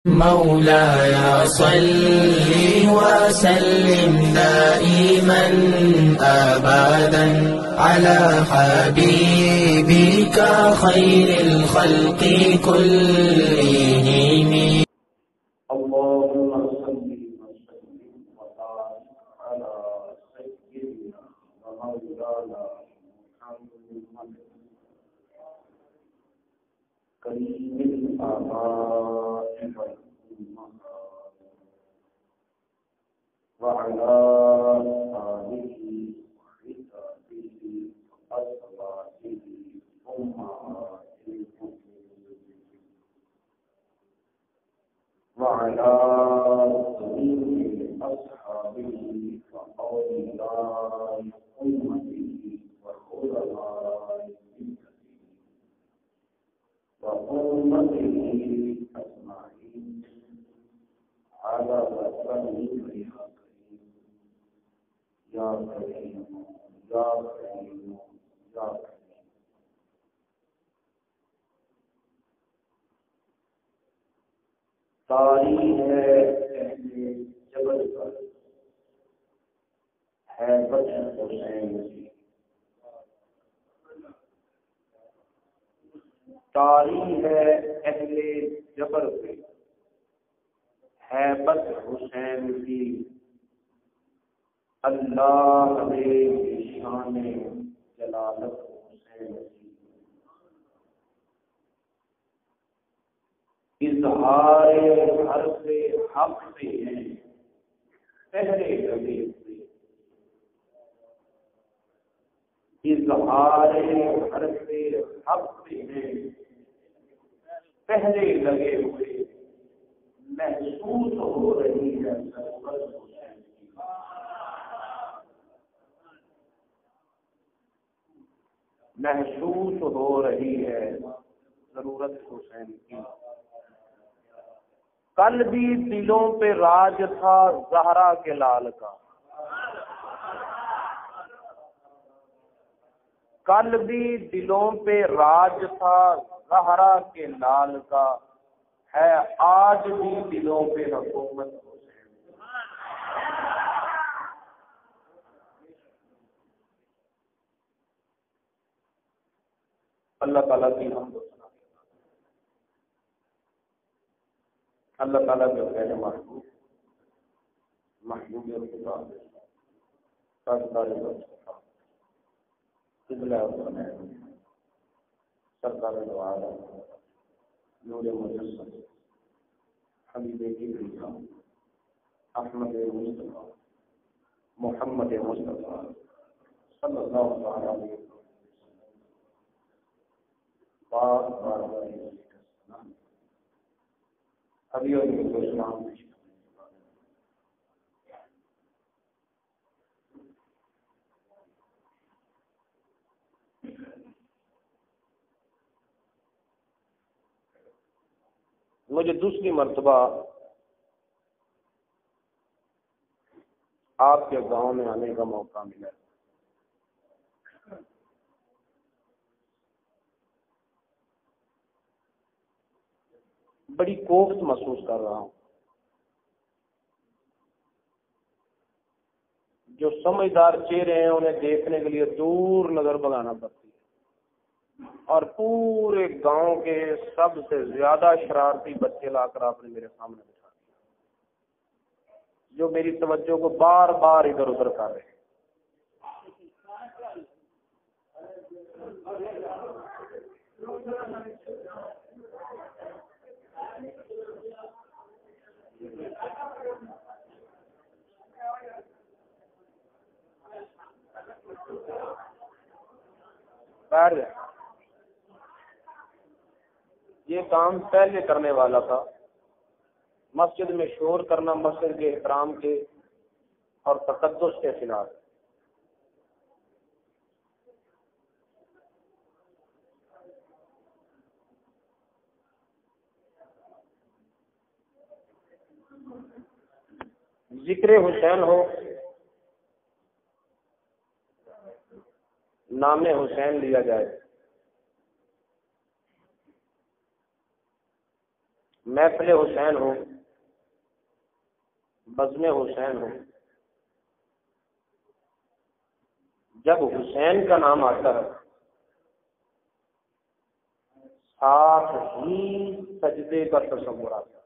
مولاي صل وسلم دائما أبدا على حبيبك خير الخلق كلهم. اللهم صل وسلم وبارك على سيدنا ومولانا محمد كريم الآباء والأمهات وعلى آله وصحبه وأزواجه أمهات المؤمنين وعلى جميع أصحابه وأولياء أمته وخلفاء وأمته أجمعين على وسلم يا كريم يا كريم يا كريم. تاریخ ہے اہل جبل پر حیبت حسین کی. تاریخ ہے اہل جبل پہ حیبت حسین کی. اللہ نے شان جلالت حسین کی. اظہار حرف حق سے ہیں پہلے لگے ہوئے. اظہار حرف حق سے ہیں پہلے لگے ہوئے. محسوس ہو رہی ہے ضرورت حسین کی. محسوس ہو رہی ہے ضرورت حسین کی. کل بھی دلوں پہ راج تھا زہرا کے لال کا. کل بھی دلوں پہ راج تھا زہرا کے لال کا. ہے آج بھی دلوں پہ حکومت حسین. اللہ تعالیٰ کی حمد و ثنا. اللہ تعالیٰ کے غیر محبوب محبوب خدا سرکار مصطفیٰ قبلہ حسین سرکار دو عالم نور مجسم حبیب کبریا احمد مصطفیٰ محمد مصطفیٰ صلی اللہ علیہ وسلم بار بار ابھی اور اسلام مجھے دوسری مرتبہ آپ کے گاؤں میں آنے کا موقع ملا. بڑی کوفت محسوس کر رہا ہوں. جو سمجھدار چہرے ہیں انہیں دیکھنے کے لیے دور نظر بگانا پڑتی ہے اور پورے گاؤں کے سب سے زیادہ شرارتی بچے لا کر آپ نے میرے سامنے بٹھا دیا جو میری توجہ کو بار بار ادھر ادھر کر رہے ہیں. یہ کام پہلے کرنے والا تھا. مسجد میں شور کرنا مسجد کے احترام کے اور تقدس کے خلاف. ذکر حسین ہو نام حسین لیا جائے. محفل حسین ہو، بزم حسین ہو، جب حسین کا نام آتا ہے ساتھ ہی سجدے کا تصور آتا ہے۔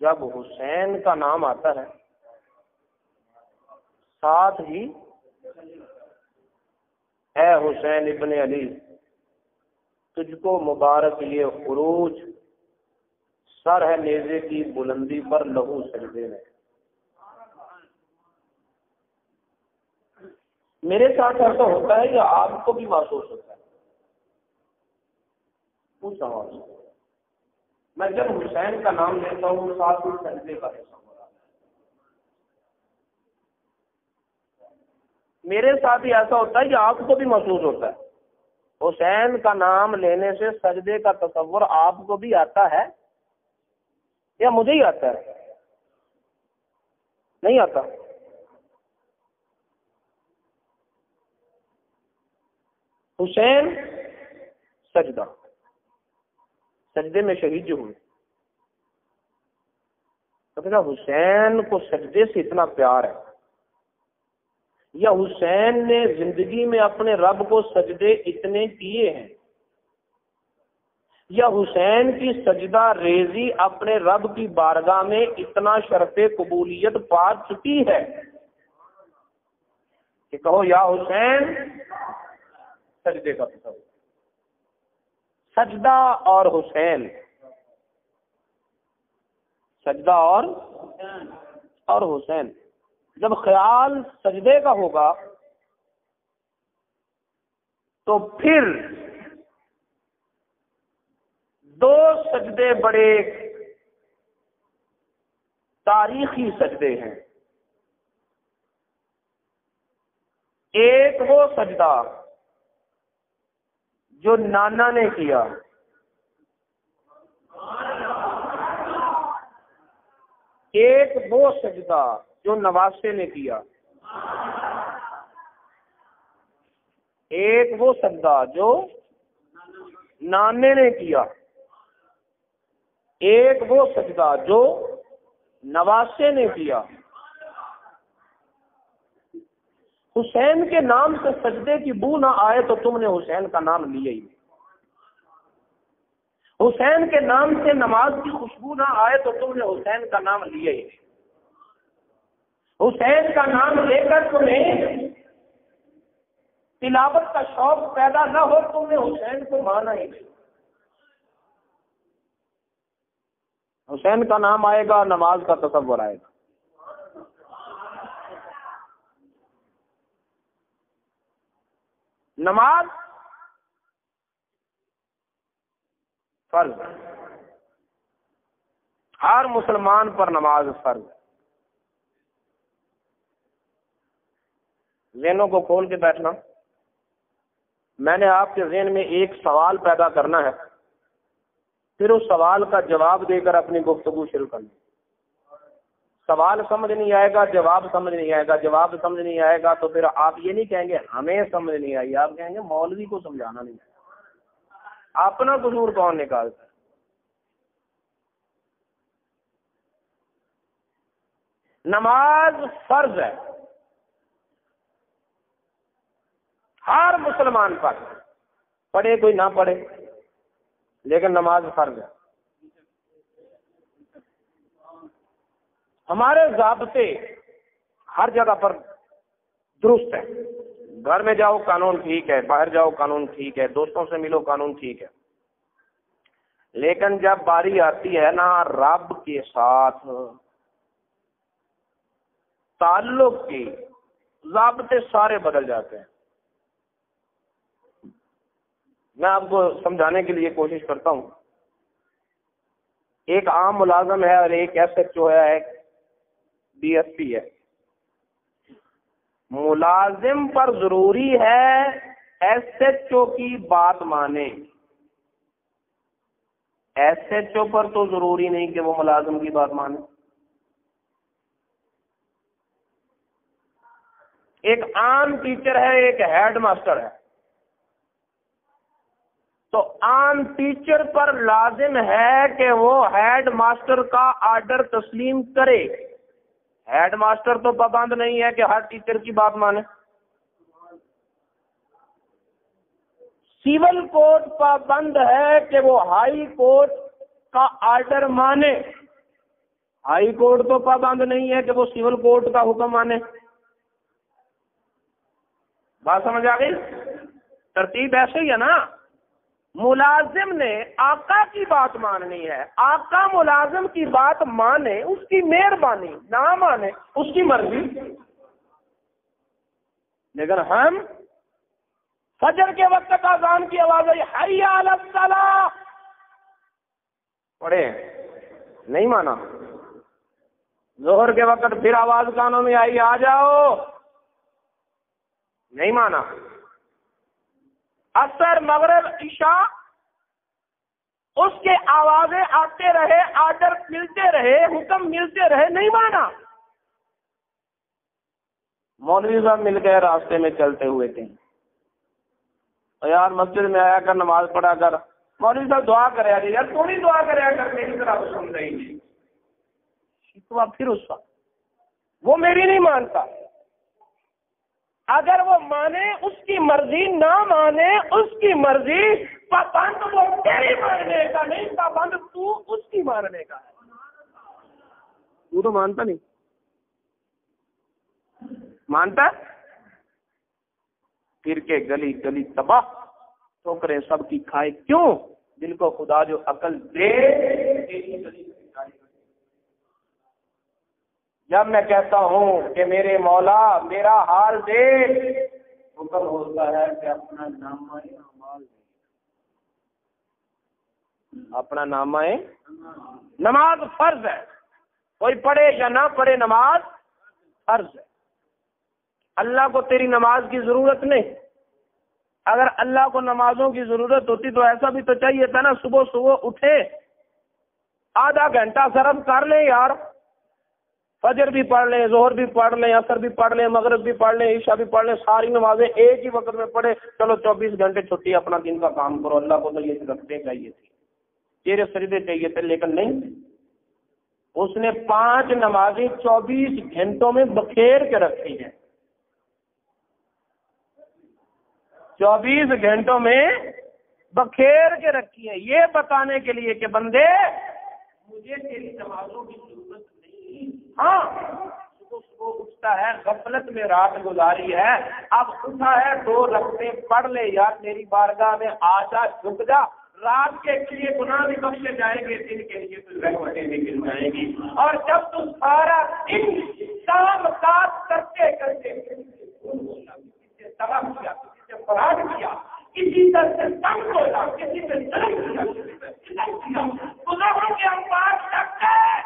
جب حسین کا نام آتا ہے ساتھ ہی اے حسین ابن علی تجھ کو مبارک یہ خروج، سر ہے نیزے کی بلندی پر لہو سجدے میں۔ میرے ساتھ ایسا ہوتا ہے یا آپ کو بھی محسوس ہوتا ہے؟ پوچھا میں جب حسین کا نام لیتا ہوں ساتھ ہی سجدے کا حصہ ہو رہا ہے۔ میرے ساتھ ہی ایسا ہوتا ہے یا آپ کو بھی محسوس ہوتا ہے؟ حسین کا نام لینے سے سجدے کا تصور آپ کو بھی آتا ہے یا مجھے ہی آتا ہے؟ نہیں آتا۔ حسین سجدہ، سجدے میں شہید جو ہوئے، تو کہا حسین کو سجدے سے اتنا پیار ہے، یا حسین نے زندگی میں اپنے رب کو سجدے اتنے کیے ہیں، یا حسین کی سجدہ ریزی اپنے رب کی بارگاہ میں اتنا شرف قبولیت پا چکی ہے کہ کہو یا حسین سجدے کا تصور۔ سجدہ اور حسین، سجدہ اور حسین، جب خیال سجدے کا ہوگا تو پھر دو سجدے بڑے تاریخی سجدے ہیں۔ ایک وہ سجدہ جو نانا نے کیا، ایک وہ سجدہ جو نواسے نے کیا، ایک وہ سجدہ جو نانے نے کیا، ایک وہ سجدہ جو نواسے نے کیا۔ حسین کے نام سے سجدے کی بو نہ آئے تو تم نے حسین کا نام لیا ہی نہیں۔ حسین کے نام سے نماز کی خوشبو نہ آئے تو تم نے حسین کا نام لیا ہی نہیں۔ حسین کا نام لے کر تمہیں تلاوت کا شوق پیدا نہ ہو، تم نے حسین کو مانا ہی نہیں۔ حسین کا نام آئے گا نماز کا تصور آئے گا۔ نماز فرض، ہر مسلمان پر نماز فرض ہے۔ ذہنوں کو کھول کے بیٹھنا، میں نے آپ کے ذہن میں ایک سوال پیدا کرنا ہے، پھر اس سوال کا جواب دے کر اپنی گفتگو شروع کرنی۔ سوال سمجھ نہیں آئے گا، جواب سمجھ نہیں آئے گا، جواب سمجھ نہیں آئے گا تو پھر آپ یہ نہیں کہیں گے ہمیں سمجھ نہیں آئی، آپ کہیں گے مولوی کو سمجھانا نہیں آیا۔ اپنا قصور کون نکالتا ہے؟ نماز فرض ہے ہر مسلمان پر، پڑھے کوئی نہ پڑھے، لیکن نماز فرض ہے۔ ہمارے ضابطے ہر جگہ پر درست ہے، گھر میں جاؤ قانون ٹھیک ہے، باہر جاؤ قانون ٹھیک ہے، دوستوں سے ملو قانون ٹھیک ہے، لیکن جب باری آتی ہے نا رب کے ساتھ تعلق کی، ضابطے سارے بدل جاتے ہیں۔ میں آپ کو سمجھانے کے لیے کوشش کرتا ہوں۔ ایک عام ملازم ہے اور ایک ایس ایچ او ہے، ایک ڈی ایس پی ہے۔ ملازم پر ضروری ہے ایس ایچ او کی بات مانے، ایس ایچ او پر تو ضروری نہیں کہ وہ ملازم کی بات مانے۔ ایک عام ٹیچر ہے، ایک ہیڈ ماسٹر ہے۔ تو عام ٹیچر پر لازم ہے کہ وہ ہیڈ ماسٹر کا آرڈر تسلیم کرے. ہیڈ ماسٹر تو پابند نہیں ہے کہ ہر ٹیچر کی بات مانے. سول کورٹ پابند ہے کہ وہ ہائی کورٹ کا آرڈر مانے. ہائی کورٹ تو پابند نہیں ہے کہ وہ سول کورٹ کا حکم مانے. بات سمجھ آ گئی؟ ترتیب ایسے ہی ہے نا. ملازم نے آقا کی بات ماننی ہے، آقا ملازم کی بات مانے، اس کی مہربانی، نہ مانے اس کی مرضی. لیکن ہم فجر کے وقت اذان کی آواز آئی حی علی الصلاۃ پڑھے، نہیں مانا. ظہر کے وقت پھر آواز کانوں میں آئی آ جاؤ، نہیں مانا. عصر مغرب عشاء اس کے آوازیں آتے رہے، آرڈر ملتے رہے، حکم ملتے رہے، نہیں مانا. مولوی صاحب مل گئے راستے میں چلتے ہوئے تھے، یار مسجد میں آیا کر نماز پڑھا کر. مولوی صاحب دعا کرے گا، یار تو نہیں دعا کرے کر میری طرح سن رہی تھی. شکوہ پھر اس کا، وہ میری نہیں مانتا. اگر وہ مانے اس کی مرضی، نہ مانے اس کی مرضی. پابند وہ تیری ماننے کا نہیں، پابند تو اس کی ماننے کا ہے. تو مانتا نہیں، مانتا پھر کے گلی گلی تباہ، ٹھوکریں سب کی کھائے. کیوں؟ جن کو خدا جو عقل دے. جب میں کہتا ہوں کہ میرے مولا میرا حال دے، حکم ہوتا ہے کہ اپنا نامہ اعمال دے. اپنا نامہ نماز فرض ہے، کوئی پڑھے یا نہ پڑھے نماز فرض ہے. اللہ کو تیری نماز کی ضرورت نہیں. اگر اللہ کو نمازوں کی ضرورت ہوتی تو ایسا بھی تو چاہیے تھا نا، صبح صبح اٹھے آدھا گھنٹہ صرف کر لیں یار. فجر بھی پڑھ لیں، ظہر بھی پڑھ لیں، عصر بھی پڑھ لیں، مغرب بھی پڑھ لیں، عشاء بھی پڑھ لیں، ساری نمازیں ایک ہی وقت میں پڑھے. چلو 24 گھنٹے چھٹی، اپنا دن کا کام کرو. اللہ کو تو یہ رکھتے چاہیے تھے، چہرے سجدے چاہیے تھے، لیکن نہیں. اس نے 5 نمازیں 24 گھنٹوں میں بکھیر کے رکھی ہیں. 24 گھنٹوں میں بکھیر کے رکھی ہے، یہ بتانے کے لیے کہ بندے مجھے تیری نمازوں کی ضرورت نہیں. ہاں صبح صبح اٹھتا ہے، غفلت میں رات گزاری ہے، اب اٹھا ہے 2 رکعتیں پڑھ لے یار میری بارگاہ میں آ جا، جھک جا. رات کے لیے گناہ بھی بخشے جائیں گے، دن کے لیے تو رحمتیں بھی مل جائیں گی. اور جب تم سارا دن کام کاج کرتے کرتے کسی سے طلب کیا، کسی سے فراڈ کیا، کسی طرح سے تنگ ہوتا، کسی سے ظلم کیا، گناہوں کے انبار تک گئے،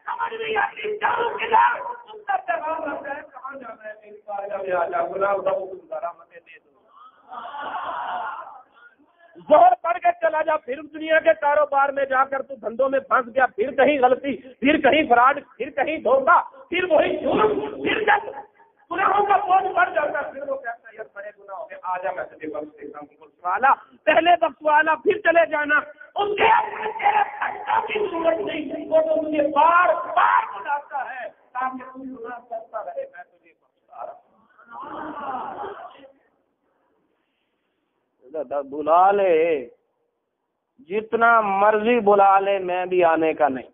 سمجھ نہیں آتی جاؤ کلا تم کا جواب رہتا ہے کہاں جانا ہے میری بارگاہ میں آ جا، گناہ اٹھاؤ تم رحمتیں دے دو. زہر پڑھ کے چلا جا، پھر دنیا کے کاروبار میں جا کر تو دھندوں میں پھنس گیا، پھر کہیں غلطی، پھر کہیں فراڈ، پھر کہیں دھوکہ، پھر وہی جھوٹ. پھر جب گناہوں کا بوجھ بڑھ جاتا ہے پھر وہ کہتا ہے یار بڑے گناہ ہو گئے، آ جا میں تجھے بخش دیتا ہوں. والا پہلے وقت والا پھر چلے جانا، اس کے تیرے خطا کی ضرورت نہیں، وہ تو مجھے بار بار بلاتا ہے تاکہ تو گناہ کرتا رہے، میں تجھے بخشتا رہا. بلا لے جتنا مرضی بلا لے، میں بھی آنے کا نہیں.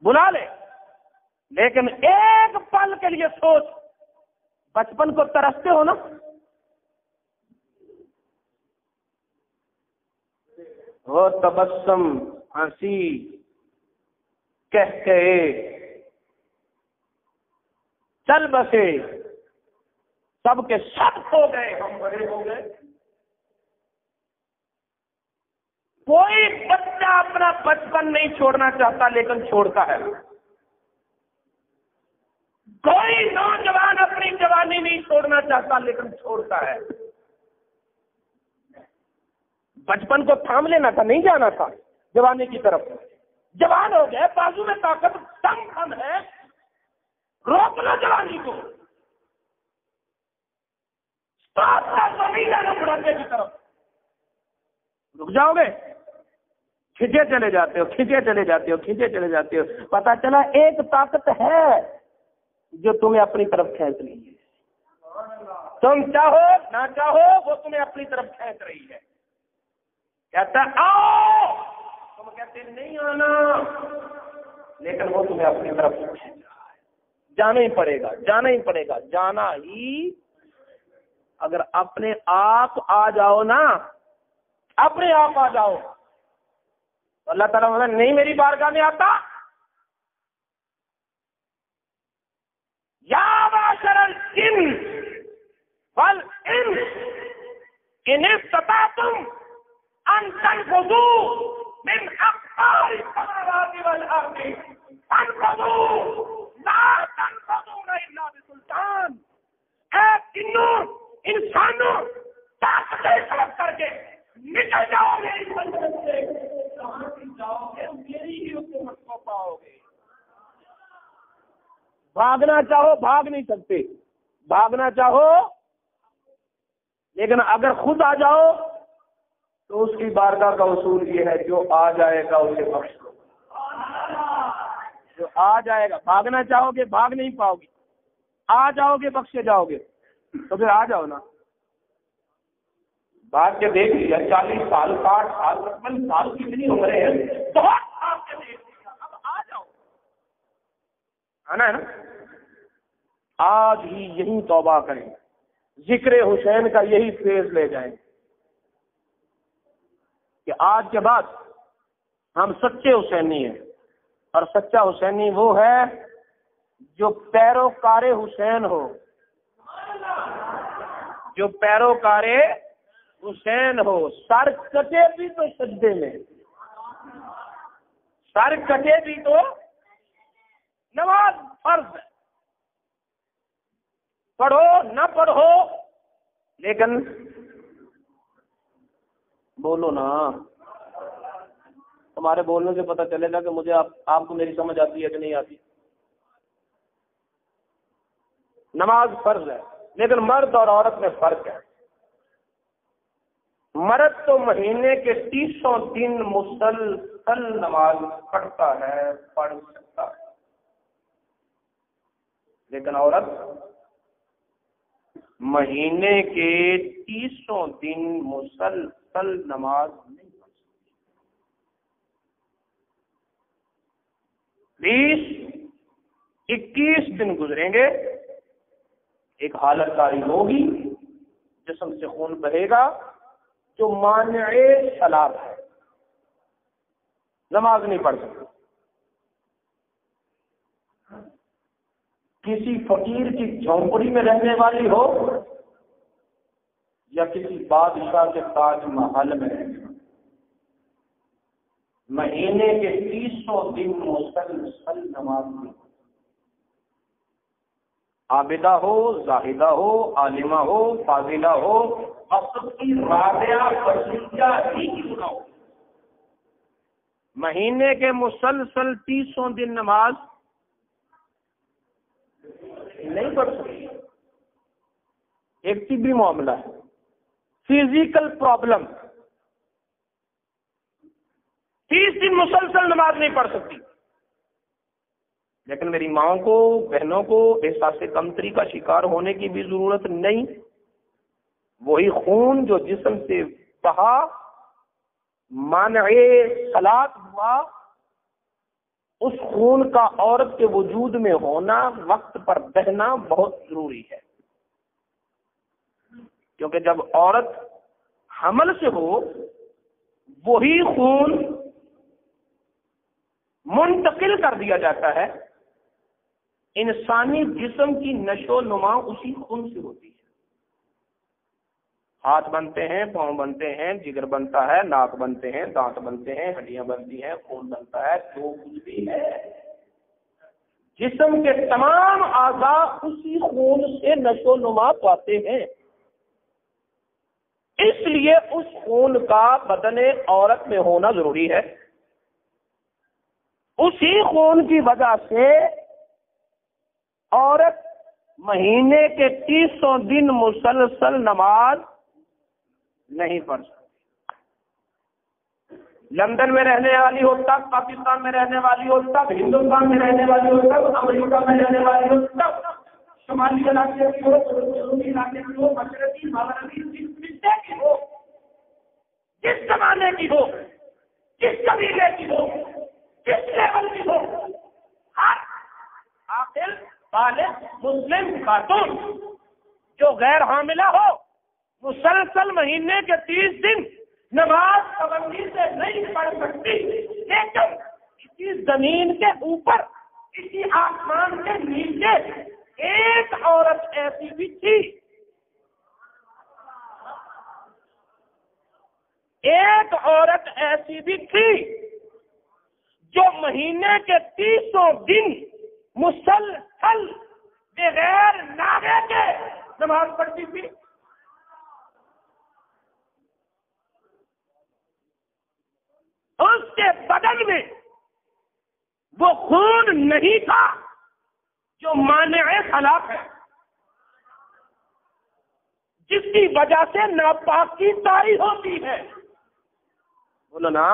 بلا لے لیکن ایک پل کے لیے سوچ. بچپن کو ترستے ہو نا، وہ تبسم ہنسی کہتے چل بسے، سب کے سب ہو گئے، ہم بڑے ہو گئے. کوئی بچہ اپنا بچپن نہیں چھوڑنا چاہتا لیکن چھوڑتا ہے. کوئی نوجوان اپنی جوانی نہیں چھوڑنا چاہتا لیکن چھوڑتا ہے. بچپن کو تھام لینا تھا، نہیں جانا تھا جوانی کی طرف. جوان ہو گئے، بازو میں طاقت کم ہے، روک لو جوانی کو. زمین ہے بڑھانے کی طرف رک جاؤ گے، کھینچے چلے جاتے ہو، کھینچے چلے جاتے ہو، کھینچے چلے جاتے ہو، پتا چلا ایک طاقت ہے جو تمہیں اپنی طرف کھینچ رہی ہے، تم چاہو نہ چاہو وہ تمہیں اپنی طرف کھینچ رہی ہے، کہتا آؤ، تم کہتے نہیں آنا، لیکن وہ تمہیں اپنی طرف کھینچ رہا ہے، جانا ہی پڑے گا، جانا ہی پڑے گا، جانا ہی، اگر اپنے آپ آ جاؤ نا، اپنے آپ آ جاؤ، اللہ تعالیٰ مطلب نہیں میری بارگاہ میں آتا، یا معاشر الجن والانس ان استطعتم ان تنفذوا من اقطار السماوات والارض فانفذوا لا تنفذون الا بسلطان۔ اے جنوں انسانوں، طاقتیں سلب کر کے نکل جاؤ میری منزل سے، کہاں بھی جاؤ گے میری ہی حکومت کو پاؤ گے۔ بھاگنا چاہو بھاگ نہیں سکتے، بھاگنا چاہو، لیکن اگر خود آ جاؤ تو اس کی بارگاہ کا اصول یہ ہے جو آ جائے گا اسے بخش دو، جو آ جائے گا، بھاگنا چاہو گے بھاگ نہیں پاؤ گے، آ جاؤ گے بخشے جاؤ گے، تو پھر آ جاؤ نا، بات کے دیکھ لیا 40 سال 60 سال 55 سال کتنی عمریں ہیں، بہت آپ کے دیکھ لیا، اب آ جاؤ، آنا ہے نا، آج ہی یہی توبہ کریں، ذکر حسین کا یہی فیض لے جائیں کہ آج کے بعد ہم سچے حسینی ہیں، اور سچا حسینی وہ ہے جو پیروکار حسین ہو، جو پیروکار حسین ہو، سر کٹے بھی تو سجدے میں، سر کٹے بھی تو نماز فرض ہے، پڑھو نہ پڑھو لیکن بولو نا، تمہارے بولنے سے پتہ چلے گا کہ مجھے آپ کو میری سمجھ آتی ہے کہ نہیں آتی۔ نماز فرض ہے، لیکن مرد اور عورت میں فرق ہے، مرد تو مہینے کے 30 دن مسلسل نماز پڑھتا ہے، پڑھ سکتا ہے، لیکن عورت مہینے کے 30 دن مسلسل نماز نہیں پڑھ سکتی۔ 20-21 دن گزریں گے، ایک حالت جاری ہوگی، جسم سے خون بہے گا جو مانع صلاۃ ہے، نماز نہیں پڑھ سکتی۔ کسی فقیر کی جھونپڑی میں رہنے والی ہو یا کسی بادشاہ کے تاج محل میں رہنے والی، مہینے کے 30 دن مسلسل نماز نہیں، عابدہ ہو، زاہدہ ہو، عالمہ ہو، فاضلہ ہو، وقت کی رابعہ بشریہ ہی کیوں نہ ہو، مہینے کے مسلسل 30 دن نماز نہیں پڑھ سکتی۔ ایک طبی معاملہ ہے، فزیکل پرابلم، 30 دن مسلسل نماز نہیں پڑھ سکتی، لیکن میری ماں کو، بہنوں کو احساس کمتری کا شکار ہونے کی بھی ضرورت نہیں، وہی خون جو جسم سے بہا، مانع صلاۃ ہوا، اس خون کا عورت کے وجود میں ہونا، وقت پر بہنا بہت ضروری ہے، کیونکہ جب عورت حمل سے ہو وہی خون منتقل کر دیا جاتا ہے، انسانی جسم کی نشو و نما اسی خون سے ہوتی ہے، ہاتھ بنتے ہیں، پاؤں بنتے ہیں، جگر بنتا ہے، ناک بنتے ہیں، دانت بنتے ہیں، ہڈیاں بنتی ہیں، خون بنتا ہے، جو کچھ بھی ہے جسم کے تمام اعضاء اسی خون سے نشو و نما پاتے ہیں، اس لیے اس خون کا بدن عورت میں ہونا ضروری ہے، اسی خون کی وجہ سے عورت مہینے کے 300 دن مسلسل نماز نہیں پڑھ سکتی. لندن میں رہنے والی ہو تب، پاکستان میں رہنے والی ہو تب، ہندوستان میں رہنے والی ہو تب، امریکہ میں رہنے والی ہو تب، شمالی علاقے کی ہو، جنوبی علاقے کی ہو، مشرقی مغربی، جس خطے کی ہو، جس زمانے کی ہو، جس قبیلے کی ہو، جس لیول کی ہو، ہر عاقل بالغ مسلم خاتون جو غیر حاملہ ہو مسلسل مہینے کے 30 دن نماز پابندی سے نہیں پڑھ سکتی. لیکن اسی زمین کے اوپر، اسی آسمان کے نیچے ایک عورت ایسی بھی تھی، ایک عورت ایسی بھی تھی جو مہینے کے 300 دن مسلسل بغیر ناغے کے نماز پڑھتی تھی. اس کے بدن میں وہ خون نہیں تھا جو مانع خلاف ہے، جس کی وجہ سے ناپاکی طاری ہوتی ہے. بولو نا،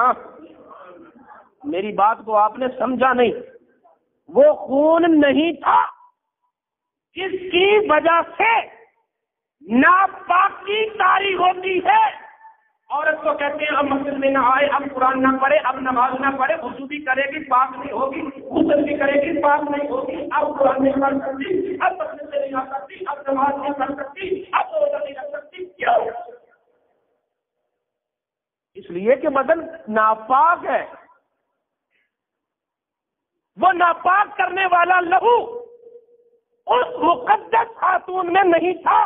میری بات کو آپ نے سمجھا نہیں. وہ خون نہیں تھا جس کی وجہ سے ناپاکی طاری ہوتی ہے. عورت کو کہتے ہیں اب مسجد میں نہ آئے، اب قرآن نہ پڑھے، اب نماز نہ پڑھے، وضو بھی کرے گی پاک نہیں ہوگی، غسل بھی کرے گی پاک نہیں ہوگی، اب قرآن نہیں پڑھ سکتی، اب مسجد سے نہیں آ سکتی، اب نماز نہیں پڑھ سکتی، اب روزہ نہیں رکھ سکتی. کیوں؟ اس لیے کہ بدن ناپاک ہے. وہ ناپاک کرنے والا لہو اس مقدس خاتون میں نہیں تھا.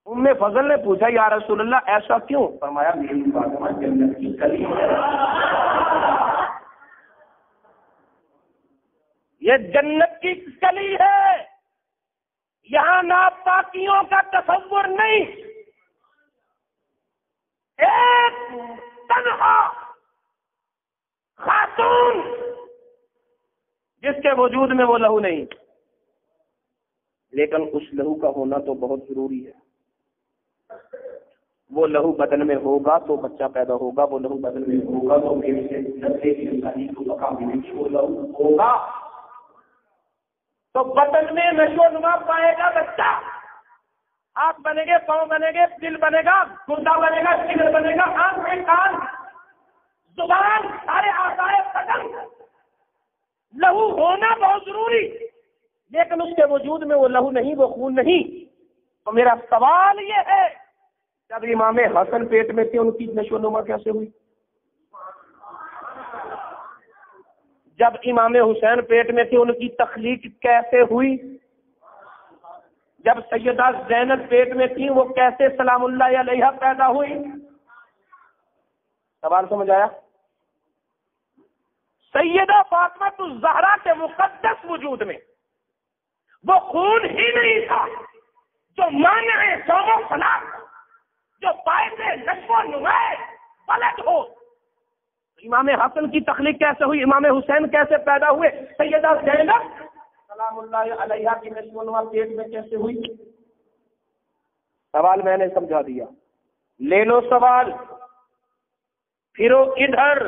ام فضل نے پوچھا یا رسول اللہ ایسا کیوں؟ فرمایا میری فاطمہ جنت کی کلی ہے. یہ جنت کی کلی ہے، یہاں ناپاکیوں کا تصور نہیں. ایک تنہا خاتون جس کے وجود میں وہ لہو نہیں، لیکن اس لہو کا ہونا تو بہت ضروری ہے. وہ لہو بدن میں ہوگا تو بچہ پیدا ہوگا، وہ لہو بدن میں ہوگا تو میرے سے نسلیں کی انسانی کو بقا ملے گی. وہ لہو ہوگا تو بدن میں نشو و نما پائے گا بچہ. ہاتھ بنے گے، پاؤں بنے گے، دل بنے گا، گردہ بنے گا، جگر بنے گا، آنکھ کان زبان سارے اعضائے بدن. لہو ہونا بہت ضروری، لیکن اس کے وجود میں وہ لہو نہیں، وہ خون نہیں. تو میرا سوال یہ ہے، جب امام حسن پیٹ میں تھے ان کی نشو و نما کیسے ہوئی؟ جب امام حسین پیٹ میں تھے ان کی تخلیق کیسے ہوئی؟ جب سیدہ زینب پیٹ میں تھی وہ کیسے سلام اللہ علیہا پیدا ہوئی؟ سوال سمجھ آیا؟ سیدہ فاطمہ الزہرا کے مقدس وجود میں وہ خون ہی نہیں تھا جو مانع صوم و صلاۃ، جو باعث نشو و نما بلد ہو. امام حسن کی تخلیق کیسے ہوئی؟ امام حسین کیسے پیدا ہوئے؟ سیدہ زینب سلام اللہ علیہا کی نشو و نما پیٹ میں کیسے ہوئی؟ سوال میں نے سمجھا دیا. لے لو سوال، پھرو ادھر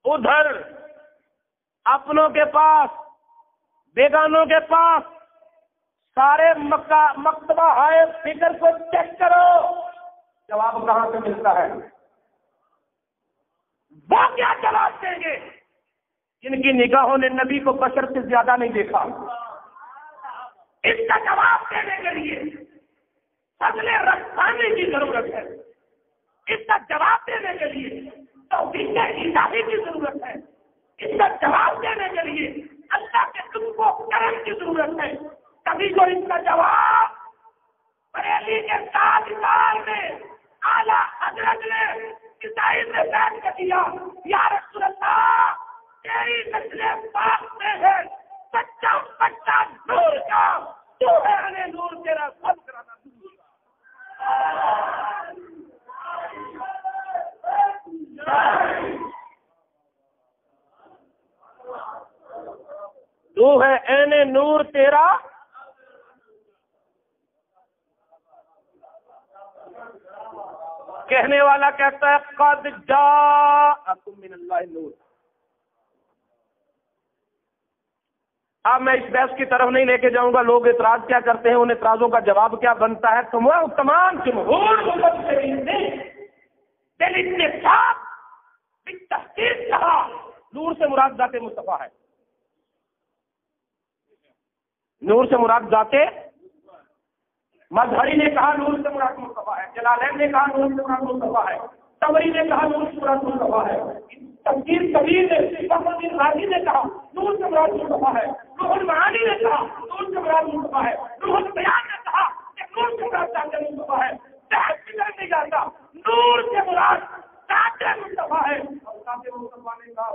ادھر، اپنوں کے پاس بیگانوں کے پاس، سارے مکتبہ ہائے فکر کو چیک کرو، جواب کہاں سے ملتا ہے؟ وہ کیا جواب دیں گے جن کی نگاہوں نے نبی کو بشر سے زیادہ نہیں دیکھا؟ اس کا جواب دینے کے لیے فضل رسانی کی ضرورت ہے. اس کا جواب دینے کے لیے توفیق الہی کی ضرورت ہے. اس کا جواب دینے کے لیے اللہ کے تم کو کرم کی ضرورت ہے. کبھی جو اس کا جواب بریلی کے 7 سال میں اعلیٰ حضرت نے عیسائی میں بیٹھ کر دیا، یا رسول اللہ تیری نسل پاک میں ہے سچا بچہ نور کا، تو ہے ہمیں نور تیرا سب کرانا دور کا. تو ہے عین نور تیرا کہنے والا کہتا ہے قد جاءکم من اللہ نور. اب میں اس بحث کی طرف نہیں لے کے جاؤں گا. لوگ اعتراض کیا کرتے ہیں, ان اعتراضوں کا جواب کیا بنتا ہے. تمام جمہور مفسرین نے بالاتفاق بالتحقیق کہا نور سے مراد ذات مصطفیٰ ہے. نور سے مراد ذات مظہری نے کہا نور سے مراد مصطفیٰ ہے. جلالین نے کہا نور سے مراد مصطفیٰ ہے. طبری نے کہا نور سے مراد مصطفیٰ ہے. تفسیر کبیر نے فخر الدین رازی نے کہا نور سے مراد مصطفیٰ ہے. روح المعانی نے کہا نور سے مراد مصطفیٰ ہے. روح البیان نے کہا کہ نور سے مراد ذات مصطفیٰ ہے. نہیں جاتا نور سے مراد ذات مصطفیٰ ہے. اور ذات مصطفیٰ نے کہا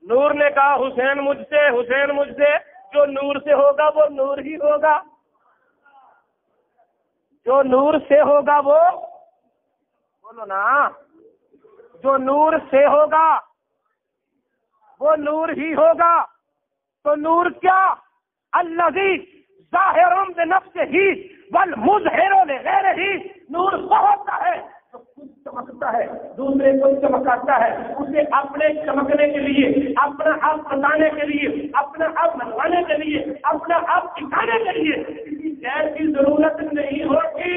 نور نے کہا حسین مجھ سے, حسین مجھ سے. جو نور سے ہوگا وہ نور ہی ہوگا. جو نور سے ہوگا وہ بولو نا, جو نور سے ہوگا وہ نور ہی ہوگا. تو نور کیا؟ الذی ظاہر بنفسہ والمظہر لغیرہ. نور وہ ہوتا ہے جو خود چمکتا ہے, دوسرے کو چمکاتا ہے. اسے اپنے چمکنے کے لیے, اپنا آپ بتانے کے لیے, اپنا آپ منوانے کے لیے, اپنا آپ دکھانے کے لیے کسی غیر کی ضرورت نہیں ہوتی.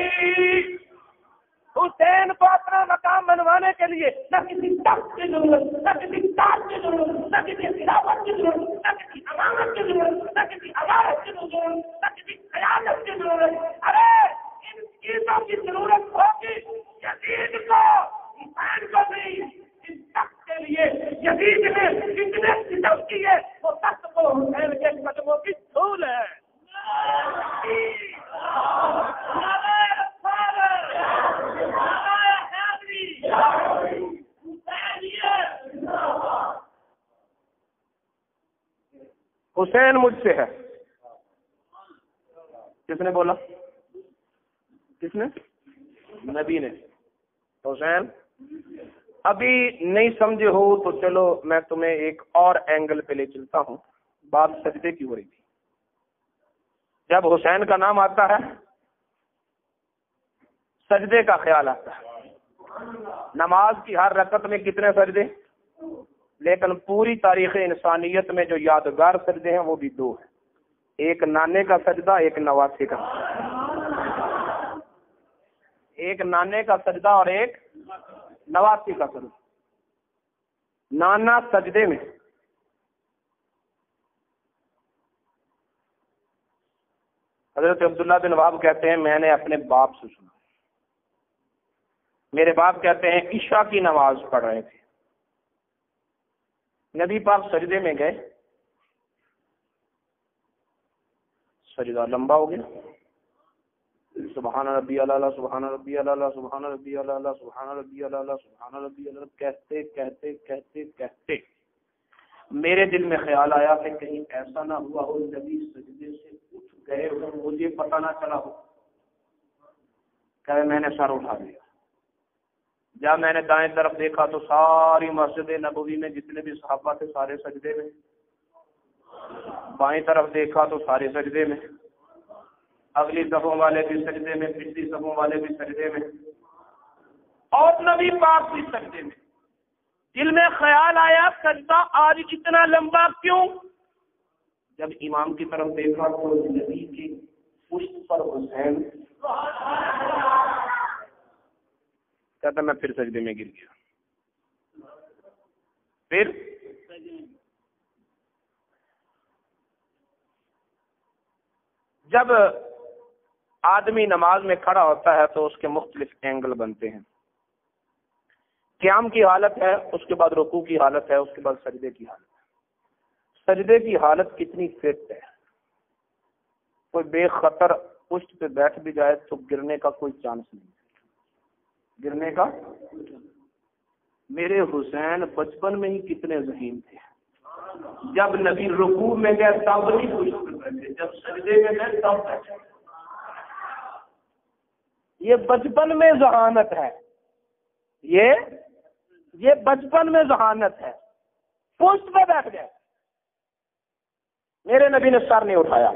حسین کو اپنا مقام منوانے کے لیے نہ کسی تخت کی ضرورت, نہ کسی تاج کی ضرورت, نہ کسی خلافت کی ضرورت, نہ کسی امامت کی ضرورت, نہ کسی عمارت کی ضرورت, نہ کسی قیادت کی ضرورت. ارے ان چیزوں کی ضرورت ہوگی یزید کو, حسین کو نہیں. اس تخت کے لیے یزید نے کتنے ستم کیے, وہ تخت کو حسین کے قدموں کی دھول ہے. حسین مجھ سے ہے. کس نے بولا؟ کس نے؟ نبی نے. حسین ابھی نہیں سمجھے ہو تو چلو میں تمہیں ایک اور اینگل پہ لے چلتا ہوں. بات سجدے کی ہو رہی تھی. جب حسین کا نام آتا ہے سجدے کا خیال آتا ہے. نماز کی ہر رکعت میں کتنے سجدے؟ لیکن پوری تاریخ انسانیت میں جو یادگار سجدے ہیں وہ بھی دو ہیں. ایک نانے کا سجدہ, ایک نواسے کا. ایک نانے کا سجدہ اور ایک نواسی کا سجدہ. نانا سجدے میں حضرت عبداللہ بن وہب کہتے ہیں میں نے اپنے باپ سے سنا. میرے باپ کہتے ہیں عشاء کی نماز پڑھ رہے تھے, نبی پاک سجدے میں گئے, سجدہ لمبا ہو گیا. سبحان ربی اللہ, سبحان ربی اللہ, سبحان ربی اللہ, سبحان ربی اللہ, سبحان ربی اللہ کہتے کہتے کہتے کہتے میرے دل میں خیال آیا کہ کہیں ایسا نہ ہوا ہو نبی سجدے سے اٹھ گئے اور مجھے پتہ نہ چلا ہو. کہ میں نے سر اٹھا دیا. جب میں نے دائیں طرف دیکھا تو ساری مسجد نبوی میں جتنے بھی صحابہ تھے سارے سجدے میں. بائیں طرف دیکھا تو سارے سجدے میں. اگلی صفوں والے بھی سجدے میں, پچھلی صفوں والے بھی سجدے میں, اور نبی پاک بھی سجدے میں. دل میں خیال آیا سجدہ آج اتنا لمبا کیوں؟ جب امام کی طرف دیکھا تو نبی کی پشت پر حسین کہتا میں پھر سجدے میں گر گیا. پھر جب آدمی نماز میں کھڑا ہوتا ہے تو اس کے مختلف اینگل بنتے ہیں. قیام کی حالت ہے, اس کے بعد رکوع کی حالت ہے, اس کے بعد سجدے کی حالت ہے. سجدے کی حالت کتنی فٹ ہے, کوئی بے خطر پشت پہ بیٹھ بھی جائے تو گرنے کا کوئی چانس نہیں, گرنے کا. میرے حسین بچپن میں ہی کتنے ذہین تھے. جب نبی رکوع میں گئے تب نہیں پشت پہ بیٹھے, جب سجدے میں گئے تب بیٹھے. یہ بچپن میں ذہانت ہے, یہ یہ بچپن میں ذہانت ہے، پشت پہ بیٹھ گئے، میرے نبی نے سر نہیں اٹھایا۔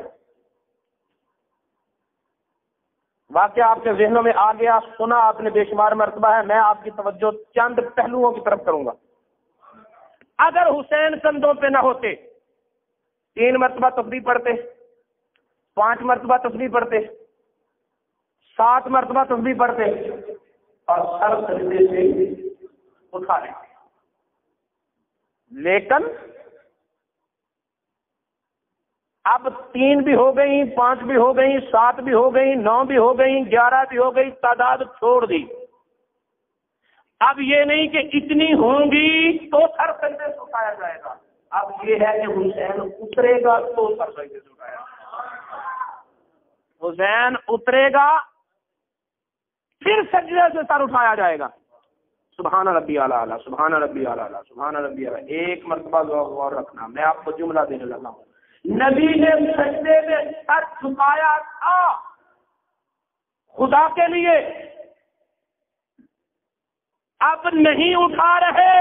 واقعہ آپ کے ذہنوں میں آ گیا، سنا آپ نے بے شمار مرتبہ ہے، میں آپ کی توجہ چند پہلوؤں کی طرف کروں گا۔ اگر حسین کندھوں پہ نہ ہوتے 3 مرتبہ تسبیح پڑھتے، 5 مرتبہ تسبیح پڑھتے، 7 مرتبہ تسبیح پڑھتے اور سر سجدے سے اٹھا لیتے، لیکن اب 3 بھی ہو گئی، 5 بھی ہو گئی، 7 بھی ہو گئی، 9 بھی ہو گئی، 11 بھی ہو گئی، تعداد چھوڑ دی۔ اب یہ نہیں کہ اتنی ہوں گی تو سر سجدے سے اٹھایا جائے گا، اب یہ ہے کہ حسین اترے گا تو سر سجدے سے اٹھایا جائے گا، حسین اترے گا پھر سجدے سے سر اٹھایا جائے گا۔ سبحان ربی اعلیٰ، سبحان ربی اعلیٰ، سبحان ربی اعلیٰ۔ ایک مرتبہ غور رکھنا، میں آپ کو جملہ دینے لگا ہوں۔ نبی نے سجدے میں سر جھکایا تھا خدا کے لیے، اب نہیں اٹھا رہے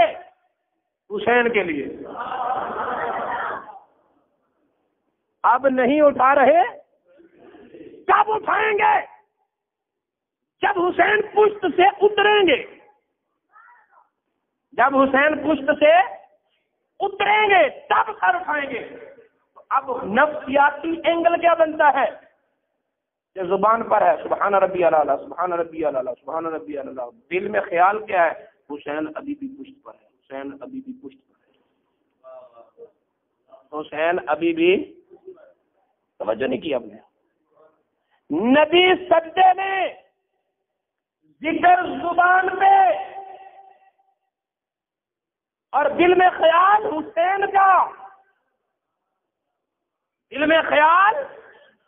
حسین کے لیے، اب نہیں اٹھا رہے۔ کب اٹھائیں گے؟ جب حسین پشت سے اتریں گے، جب حسین پشت سے اتریں گے تب سر اٹھائیں گے۔ اب نفسیاتی اینگل کیا بنتا ہے؟ جو زبان پر ہے سبحان ربی اعلیٰ، سبحان ربی اعلیٰ، سبحان ربی اعلیٰ، دل میں خیال کیا ہے؟ حسین ابھی بھی پشت پر ہے، حسین ابھی بھی پشت پر ہے، حسین ابھی بھی۔ توجہ نہیں کی آپ نے؟ نبی سجدے میں ذکر زبان پہ اور دل میں خیال حسین کا، دل میں خیال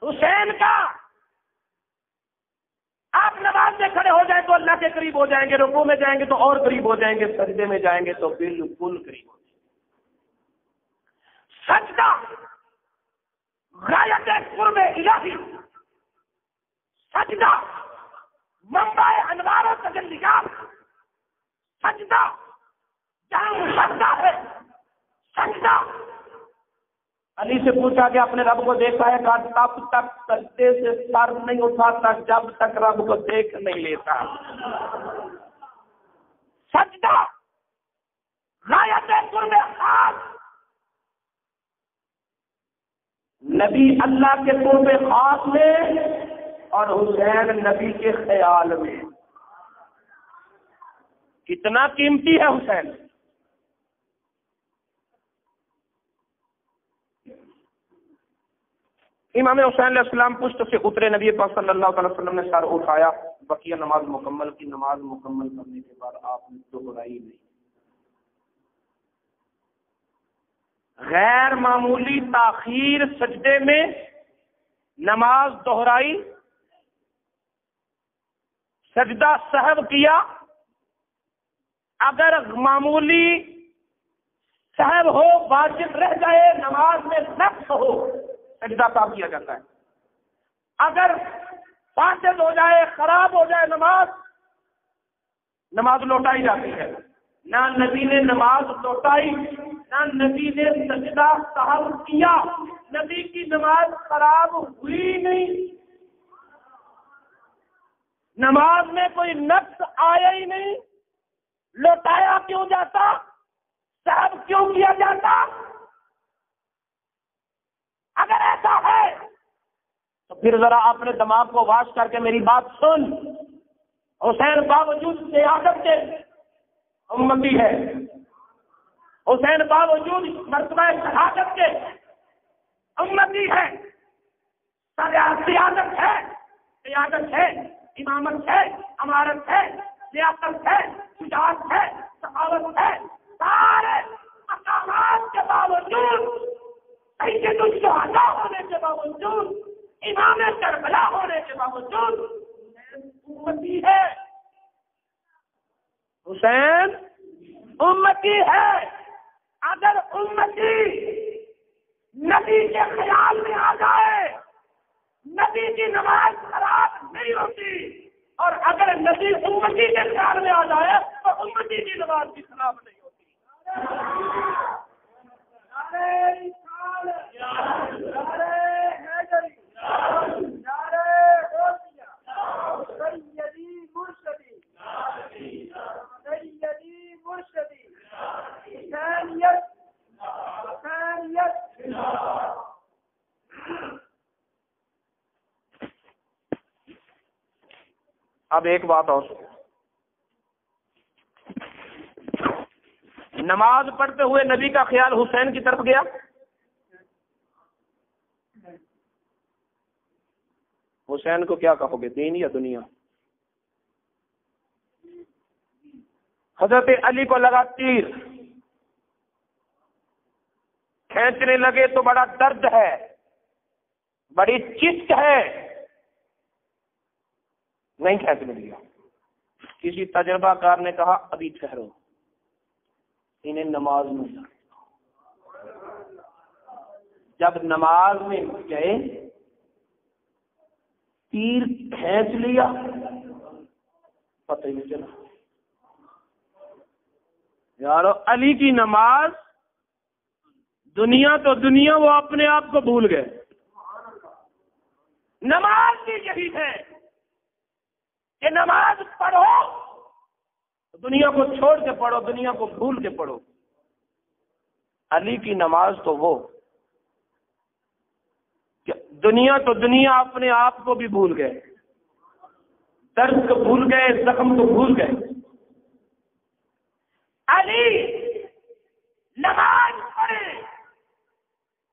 حسین کا۔ آپ نماز میں کھڑے ہو جائیں تو اللہ کے قریب ہو جائیں گے، رکوع میں جائیں گے تو اور قریب ہو جائیں گے، سجدے میں جائیں گے تو بالکل قریب ہو جائیں گے۔ سجدہ غایت قرب الہی، سجدہ منبع انوار و تجلیات، سجدہ جہاں سجدہ ہے، سجدہ۔ علی سے پوچھا کہ اپنے رب کو دیکھا ہے؟ کہا تب تک سجدے سے سر نہیں اٹھاتا جب تک رب کو دیکھ نہیں لیتا۔ سجدہ غایت قرب خاص، نبی اللہ کے قرب خاص میں اور حسین نبی کے خیال میں۔ کتنا قیمتی ہے حسین! امام حسین علیہ السلام پشت سے اترے، نبی پاک صلی اللہ علیہ وسلم نے سر اٹھایا، بقیہ نماز مکمل کی۔ نماز مکمل کرنے کے بعد آپ نے دہرائی نہیں، غیر معمولی تاخیر سجدے میں نماز دہرائی، سجدہ سہو کیا۔ اگر معمولی سہو ہو، واجب رہ جائے، نماز میں نقص ہو، سجدہ صاحب کیا جاتا ہے۔ اگر فاسد ہو جائے، خراب ہو جائے نماز لوٹائی جاتی ہے۔ نہ نبی نے نماز لوٹائی، نہ نبی نے سجدہ صاحب کیا، نبی کی نماز خراب ہوئی نہیں، نماز میں کوئی نقص آیا ہی نہیں۔ لوٹایا کیوں جاتا؟ صاحب کیوں کیا جاتا؟ اگر ایسا ہے تو پھر ذرا اپنے دماغ کو واش کر کے میری بات سن۔ حسین باوجود سیادت کے امتی ہے، حسین باوجود مرتبہ شہادت کے امتی ہے، سیادت ہے، قیادت ہے، امامت ہے، امارت ہے، سیاست ہے، شجاعت ہے، سخاوت ہے، سارے مقامات کے باوجود، سید الشہداء ہونے کے باوجود، امام کربلا ہونے کے باوجود امتی ہے، حسین امتی ہے۔ اگر امتی نبی کے خیال میں آ جائے، نبی کی نماز خراب نہیں ہوتی، اور اگر نبی امتی کے خیال میں آ جائے تو امتی کی نماز کی خلاف نہیں ہوتی. اب ایک بات اور سنو. نماز پڑھتے ہوئے نبی کا خیال حسین کی طرف گیا. حسین کو کیا کہو گے, دین یا دنیا؟ حضرت علی کو لگا تیر, کھینچنے لگے تو بڑا درد ہے, بڑی چست ہے, نہیں کھینچنے دیا. کسی تجربہ کار نے کہا ابھی ٹھہرو, انہیں نماز میں جانا. جب نماز میں گئے تیر کھینچ لیا, پتہ ہی نہیں چلا. یارو علی کی نماز, دنیا تو دنیا, وہ اپنے آپ کو بھول گئے. نماز بھی یہی ہے کہ نماز پڑھو دنیا کو چھوڑ کے پڑھو, دنیا کو بھول کے پڑھو. علی کی نماز تو وہ کہ دنیا تو دنیا, اپنے آپ کو بھی بھول گئے, درد کو بھول گئے, زخم کو بھول گئے. علی نماز پڑھے,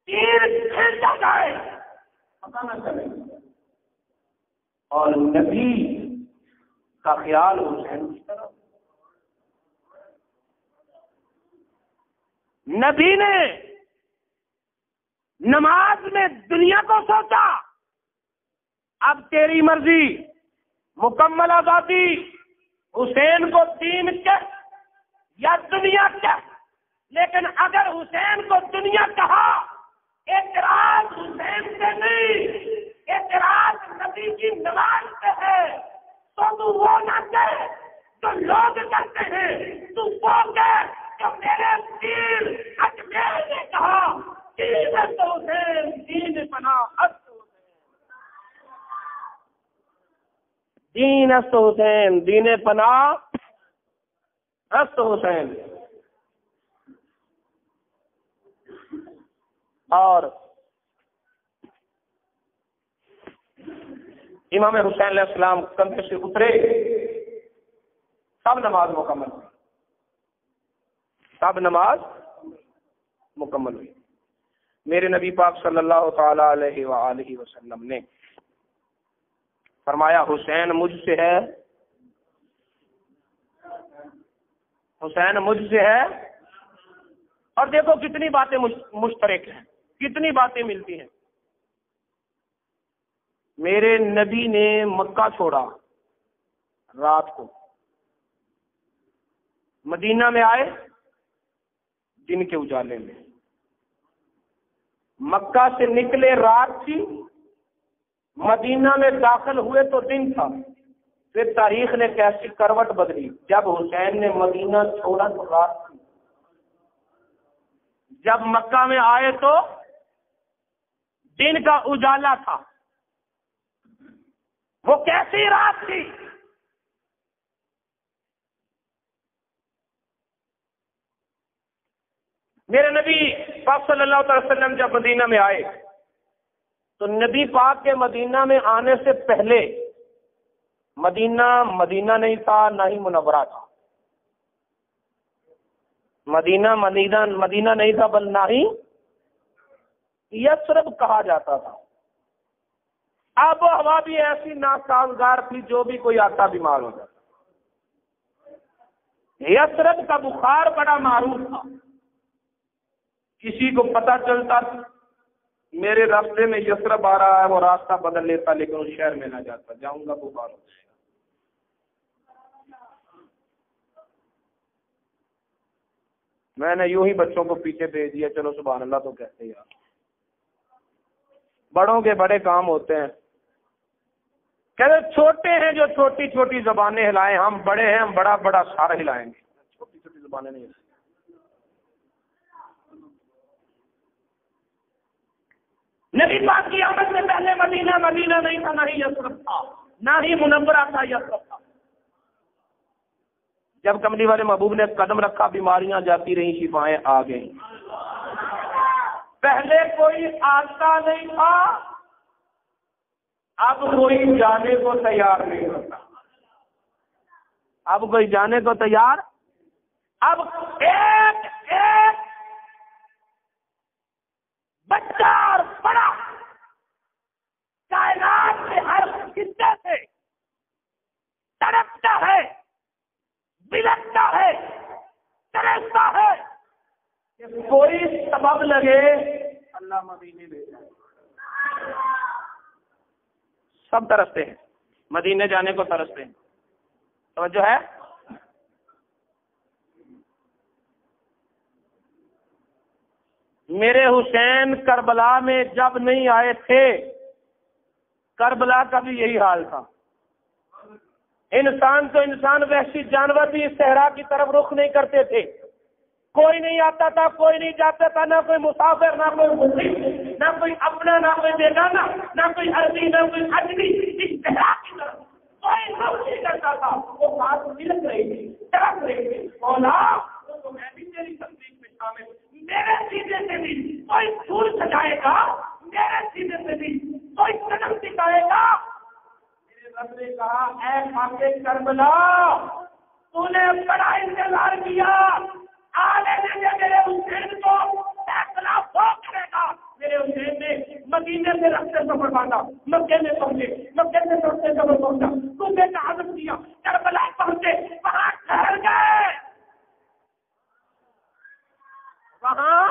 تیر کھینچا جائے پتہ نہ چلے, اور نبی کا خیال حسین کی طرف. نبی نے نماز میں دنیا کو سوچا, اب تیری مرضی, مکمل آزادی, حسین کو دین کے یا دنیا کے. لیکن اگر حسین کو دنیا کہا, اعتراض حسین سے نہیں, اعتراض نبی کی نماز سے ہے, تو وہ نہ کہے تو لوگ کرتے ہیں, تو وہ کہے کہ میرے تیر اجمیر نے کہا دین است حسین, دین پناہ است حسین, دین است حسین, دین پناہ است حسین. اور امام حسین علیہ السلام کندھے سے اترے, سب نماز مکمل ہوئی, سب نماز مکمل ہوئی. میرے نبی پاک صلی اللہ تعالی علیہ وآلہ وسلم نے فرمایا حسین مجھ سے ہے, حسین مجھ سے ہے. اور دیکھو کتنی باتیں مشترک ہیں, کتنی باتیں ملتی ہیں. میرے نبی نے مکہ چھوڑا رات کو, مدینہ میں آئے دن کے اجالے میں. مکہ سے نکلے رات تھی, مدینہ میں داخل ہوئے تو دن تھا. پھر تاریخ نے کیسی کروٹ بدلی, جب حسین نے مدینہ چھوڑا تو رات تھی, جب مکہ میں آئے تو دن کا اجالا تھا. وہ کیسی رات تھی؟ میرے نبی پاک صلی اللہ علیہ وسلم جب مدینہ میں آئے تو نبی پاک کے مدینہ میں آنے سے پہلے مدینہ نہیں تھا, نہ ہی منورہ تھا. مدینہ نہیں تھا, بل نہ ہی یثرب کہا جاتا تھا. آب و ہوا بھی ایسی ناسازگار تھی, جو بھی کوئی آتا بیمار ہو جاتا. یثرب کا بخار بڑا معروف تھا. کسی کو پتا چلتا میرے راستے میں یثرب آ رہا ہے, وہ راستہ بدل لیتا, لیکن اس شہر میں نہ جاتا, جاؤں گا بخار ہو جائے گا. میں نے یوں ہی بچوں کو پیچھے بھیج دیا, چلو سبحان اللہ تو کہتے یار. بڑوں کے بڑے کام ہوتے ہیں, کہتے چھوٹے ہیں جو چھوٹی چھوٹی زبانیں ہلائیں، ہم بڑے ہیں، ہم بڑا بڑا سارا ہلائیں گے، چھوٹی چھوٹی زبانیں نہیں۔ نبی پاک کی آمد سے پہلے مدینہ نہیں تھا، نہ ہی یثرب تھا، نہ ہی منورہ تھا، یثرب تھا۔ جب کملی والے محبوب نے قدم رکھا، بیماریاں جاتی رہیں، شفائیں آ گئیں۔ پہلے کوئی آتا نہیں تھا، اب کوئی جانے کو تیار نہیں ہوتا، اب کوئی جانے کو تیار، اب ایک ایک بچہ اور بڑا کائنات کے ہر حصے سے تڑپتا ہے، بلکتا ہے، ترستا ہے کہ کوئی سبب لگے اللہ مدینے لے جائے۔ سب ترستے ہیں، مدینے جانے کو ترستے ہیں، توجہ ہے۔ میرے حسین کربلا میں جب نہیں آئے تھے، کربلا کا بھی یہی حال تھا۔ انسان تو انسان، وحشی جانور بھی اس صحرا کی طرف رخ نہیں کرتے تھے، کوئی نہیں آتا تھا، کوئی نہیں جاتا تھا، نہ کوئی مسافر، نہ کوئی مسلم، نہ کوئی اپنا، نہ کوئی بیگانہ، نہ کوئی عربی، نہ کوئی اجنبی، اس صحرا کی طرف کوئی رخ نہیں کرتا تھا۔ وہ بات ملک رہی تھی، تڑپ رہی تھی، مولا تو میں بھی تیری تصدیق میں شامل ہوں، میرے سینے سے بھی کوئی پھول سجائے گا، میرے سینے سے بھی کوئی قدم دکھائے گا۔ میرے رب نے کہا، اے خاک کربلا، تو نے بڑا انتظار کیا، آنے دے میرے حسین کو، فیصلہ وہ کرے گا۔ میرے حسین نے مدینے سے راستے سفر باندھا، مکے میں پہنچے، مکے سے راستے سفر پہنچا، صوبے کا عزم کیا، کربلا پہنچے، وہاں ٹھہر گئے، وہاں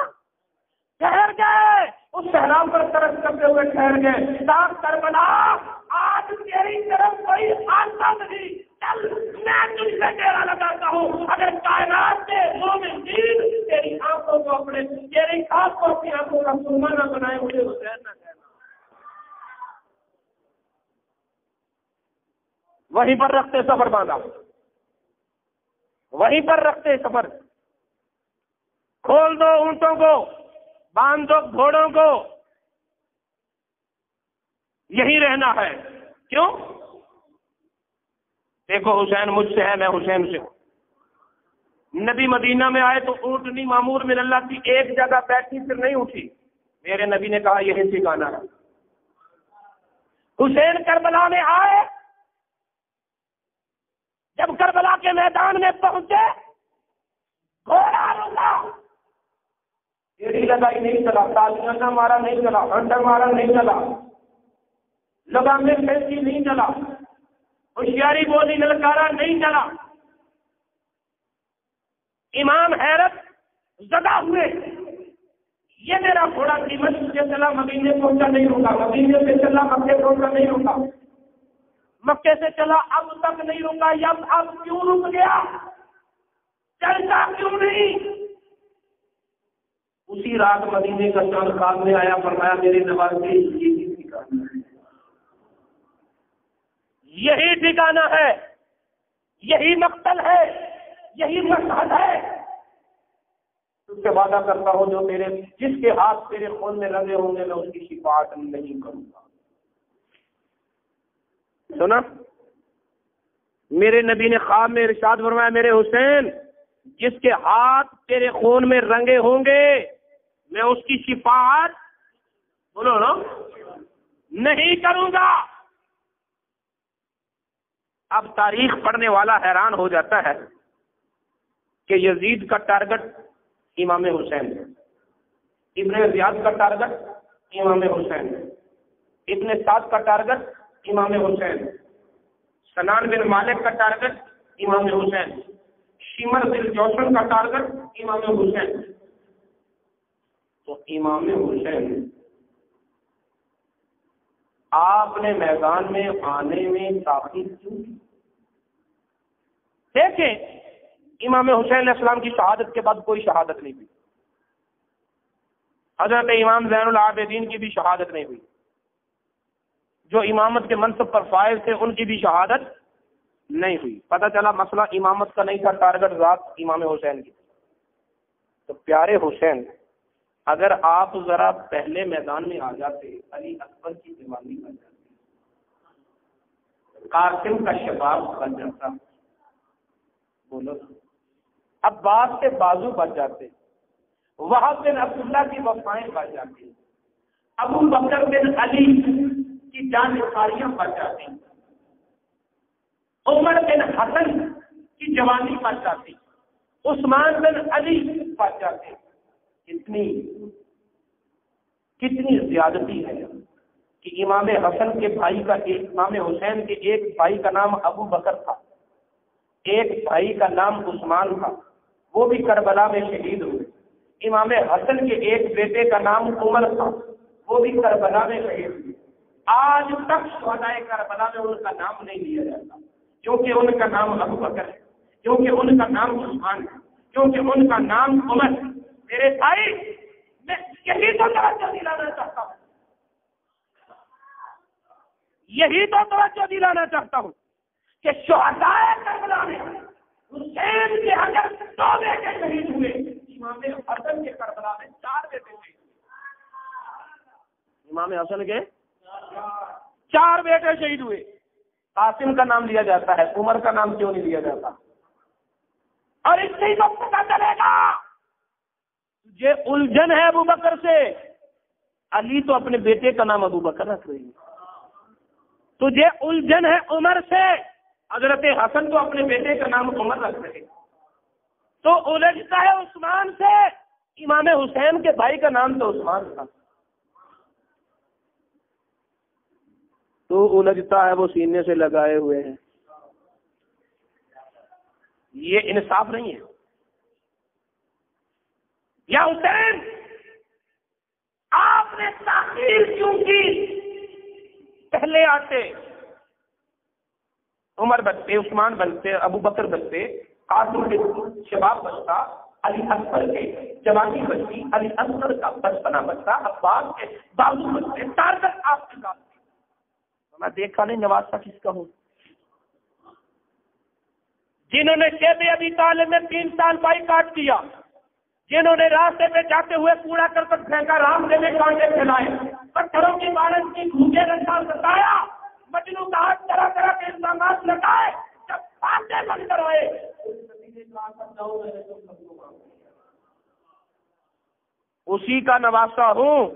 ٹھہر گئے، اس صحرا پر ترس کرتے ہوئے ٹھہر گئے۔ صاحب کربلا، آج تیری طرف کوئی آتا نہیں، چل میں تجھ سے ڈیرا لگاتا ہوں، اگر کائنات کے مومن دین تیری آنکھوں کو اپنے، تیری خاص کو اپنی آنکھوں کا سرما نہ بنائے، مجھے حسین نہ کہنا۔ وہیں پر رکھتے سفر باندھا، وہیں پر رکھتے سفر، کھول دو اونٹوں کو، باندھ دو گھوڑوں کو، یہی رہنا ہے۔ کیوں؟ دیکھو حسین مجھ سے ہے، میں حسین سے ہوں۔ نبی مدینہ میں آئے تو اونٹنی معمور من اللہ کی ایک جگہ بیٹھی، پھر نہیں اٹھی، میرے نبی نے کہا یہی ٹھکانا ہے۔ حسین کربلا میں آئے، جب کربلا کے میدان میں پہنچے، گھوڑا رکا، ایڑی لگائی نہیں چلا، تالیاں نہ مارا نہیں چلا، ہنڈا مارا نہیں چلا، لگامیں پھینکی نہیں چلا، ہوشیاری بولی للکارا نہیں چلا۔ امام حیرت زدہ ہوئے، یہ میرا گھوڑا دمشق سے چلا مدینے پہنچا نہیں ہوگا، مدینے سے چلا مکے پہنچا نہیں ہوگا، مکے سے چلا اب تک نہیں رکا، اب کیوں رک گیا، چلتا کیوں نہیں؟ اسی رات مدینے کا چاند خواب میں آیا، فرمایا میرے نوازے یہی ٹھکانا ہے، یہی ٹھکانا ہے، یہی مقتل ہے، یہی مشہد ہے۔ اس سے وعدہ کرتا ہوں جو میرے، جس کے ہاتھ تیرے خون میں رنگے ہوں گے، میں اس کی شفاعت نہیں کروں گا۔ سنا، میرے نبی نے خواب میں ارشاد فرمایا، میرے حسین جس کے ہاتھ تیرے خون میں رنگے ہوں گے، میں اس کی شفاعت، بولو نا، نہیں کروں گا۔ اب تاریخ پڑھنے والا حیران ہو جاتا ہے کہ یزید کا ٹارگٹ امام حسین ہے، ابن زیاد کا ٹارگٹ امام حسین ہے، ابن سعد کا ٹارگٹ امام حسین ہے، سنان بن مالک کا ٹارگٹ امام حسین، شمر بن جوشن کا ٹارگٹ امام حسین۔ تو امام حسین آپ نے میدان میں آنے میں تاخیر کیوں کی؟ دیکھیں، امام حسین علیہ السلام کی شہادت کے بعد کوئی شہادت نہیں ہوئی، حضرت امام زین العابدین کی بھی شہادت نہیں ہوئی، جو امامت کے منصب پر فائز تھے ان کی بھی شہادت نہیں ہوئی. پتہ چلا مسئلہ امامت کا نہیں تھا، ٹارگٹ ذات امام حسین کی. تو پیارے حسین، اگر آپ ذرا پہلے میدان میں آ جاتے، علی اکبر کی دیوانی بن جاتی، قاسم کا شباب بن جاتا، بولو عباس کے بازو بن جاتے، وہب بن عبداللہ کی وفائیں بن جاتی، ابو بکر بن علی کی جانکاریاں بن جاتی، عمر بن حسن کی جوانی بن جاتی، عثمان بن علی بن جاتے. کتنی زیادتی ہے کہ امام حسن کے بھائی کا امام حسین کے ایک بھائی کا نام ابو بکر تھا، ایک بھائی کا نام عثمان تھا، وہ بھی کربلا میں شہید ہوئے. امام حسن کے ایک بیٹے کا نام عمر تھا، وہ بھی کربلا میں شہید ہوئے. آج تک شہدائے کربلا میں ان کا نام نہیں لیا جاتا، کیونکہ ان کا نام ابو بکر ہے، کیونکہ ان کا نام عثمان ہے، کیونکہ ان کا نام عمر. میرے بھائی، میں یہی تو توجہ دلانا چاہتا ہوں، یہی تو توجہ دلانا چاہتا ہوں کہ شہدائے کربلا میں حسین کے اگر 2 بیٹے شہید ہوئے، امام حسن کے کربلا میں 4 بیٹے شہید ہوئے. امام حسن کے 4 بیٹے شہید ہوئے. قاسم کا نام لیا جاتا ہے، عمر کا نام کیوں نہیں لیا جاتا؟ اور اس سے تو پتہ چلے گا یہ الجھن ہے ابو بکر سے. علی تو اپنے بیٹے کا نام ابو بکر رکھ رہی ہے، تجھے الجھن ہے عمر سے. حضرت حسن تو اپنے بیٹے کا نام عمر رکھ رہے، تو الجھتا ہے عثمان سے. امام حسین کے بھائی کا نام تو عثمان تھا، تو الجھتا ہے وہ سینے سے لگائے ہوئے ہیں. یہ انصاف نہیں ہے. یا حسین، آپ نے تاخیر کیوں کی؟ پہلے آتے، عمر بنتے، عثمان بنتے، ابو بکر بنتے، قاسم کے شباب بچتا، علی اکبر کے جوانی بچتی، علی اکبر کا بچپنا بچتا، عباس کے بازو بچتے. ٹارگٹ آپ کے ساتھ. میں دیکھا نہیں نوازتا کس کا ہوں. جنہوں نے شیب ابی طالب میں 3 سال بائیکاٹ کیا، جنہوں نے راستے پہ جاتے ہوئے کوڑا کرکٹ پھینکا، راستے میں کانٹے پھیلائے، پتھروں کی بارش کی بھوکے رنگا ستایا، مجنو کا ہاتھ طرح طرح کے الزامات لگائے، جب باتیں بند کروائے، اسی کا نواسا ہوں،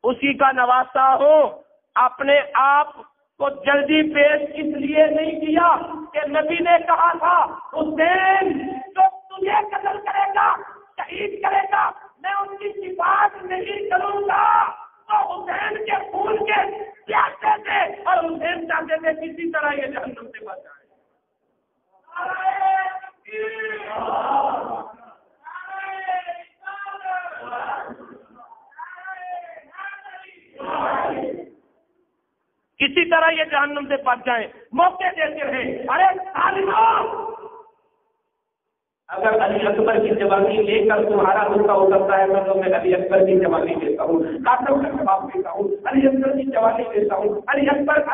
اسی کا نواسا ہوں. اپنے آپ کو جلدی پیش اس لیے نہیں کیا کہ نبی نے کہا تھا حسین جو تجھے قتل کرے گا، شہید کرے گا، میں ان کی صفات نہیں کروں گا. تو حسین کے خون کے پیاسے تھے، اور حسین چاہتے تھے کسی طرح یہ جہنم سے بچ جائے. کسی طرح یہ جہنم سے بچ جائیں. موقع دیتے رہے. ارے ظالموں، اگر علی اکبر کی جوانی لے کر تمہارا دھوکا ہو سکتا ہے تو میں علی اکبر کی جوانی لیتا ہوں، قاسم کا جواب دیتا ہوں، علی اکبر کی جوانی لیتا ہوں، علی اکبر کا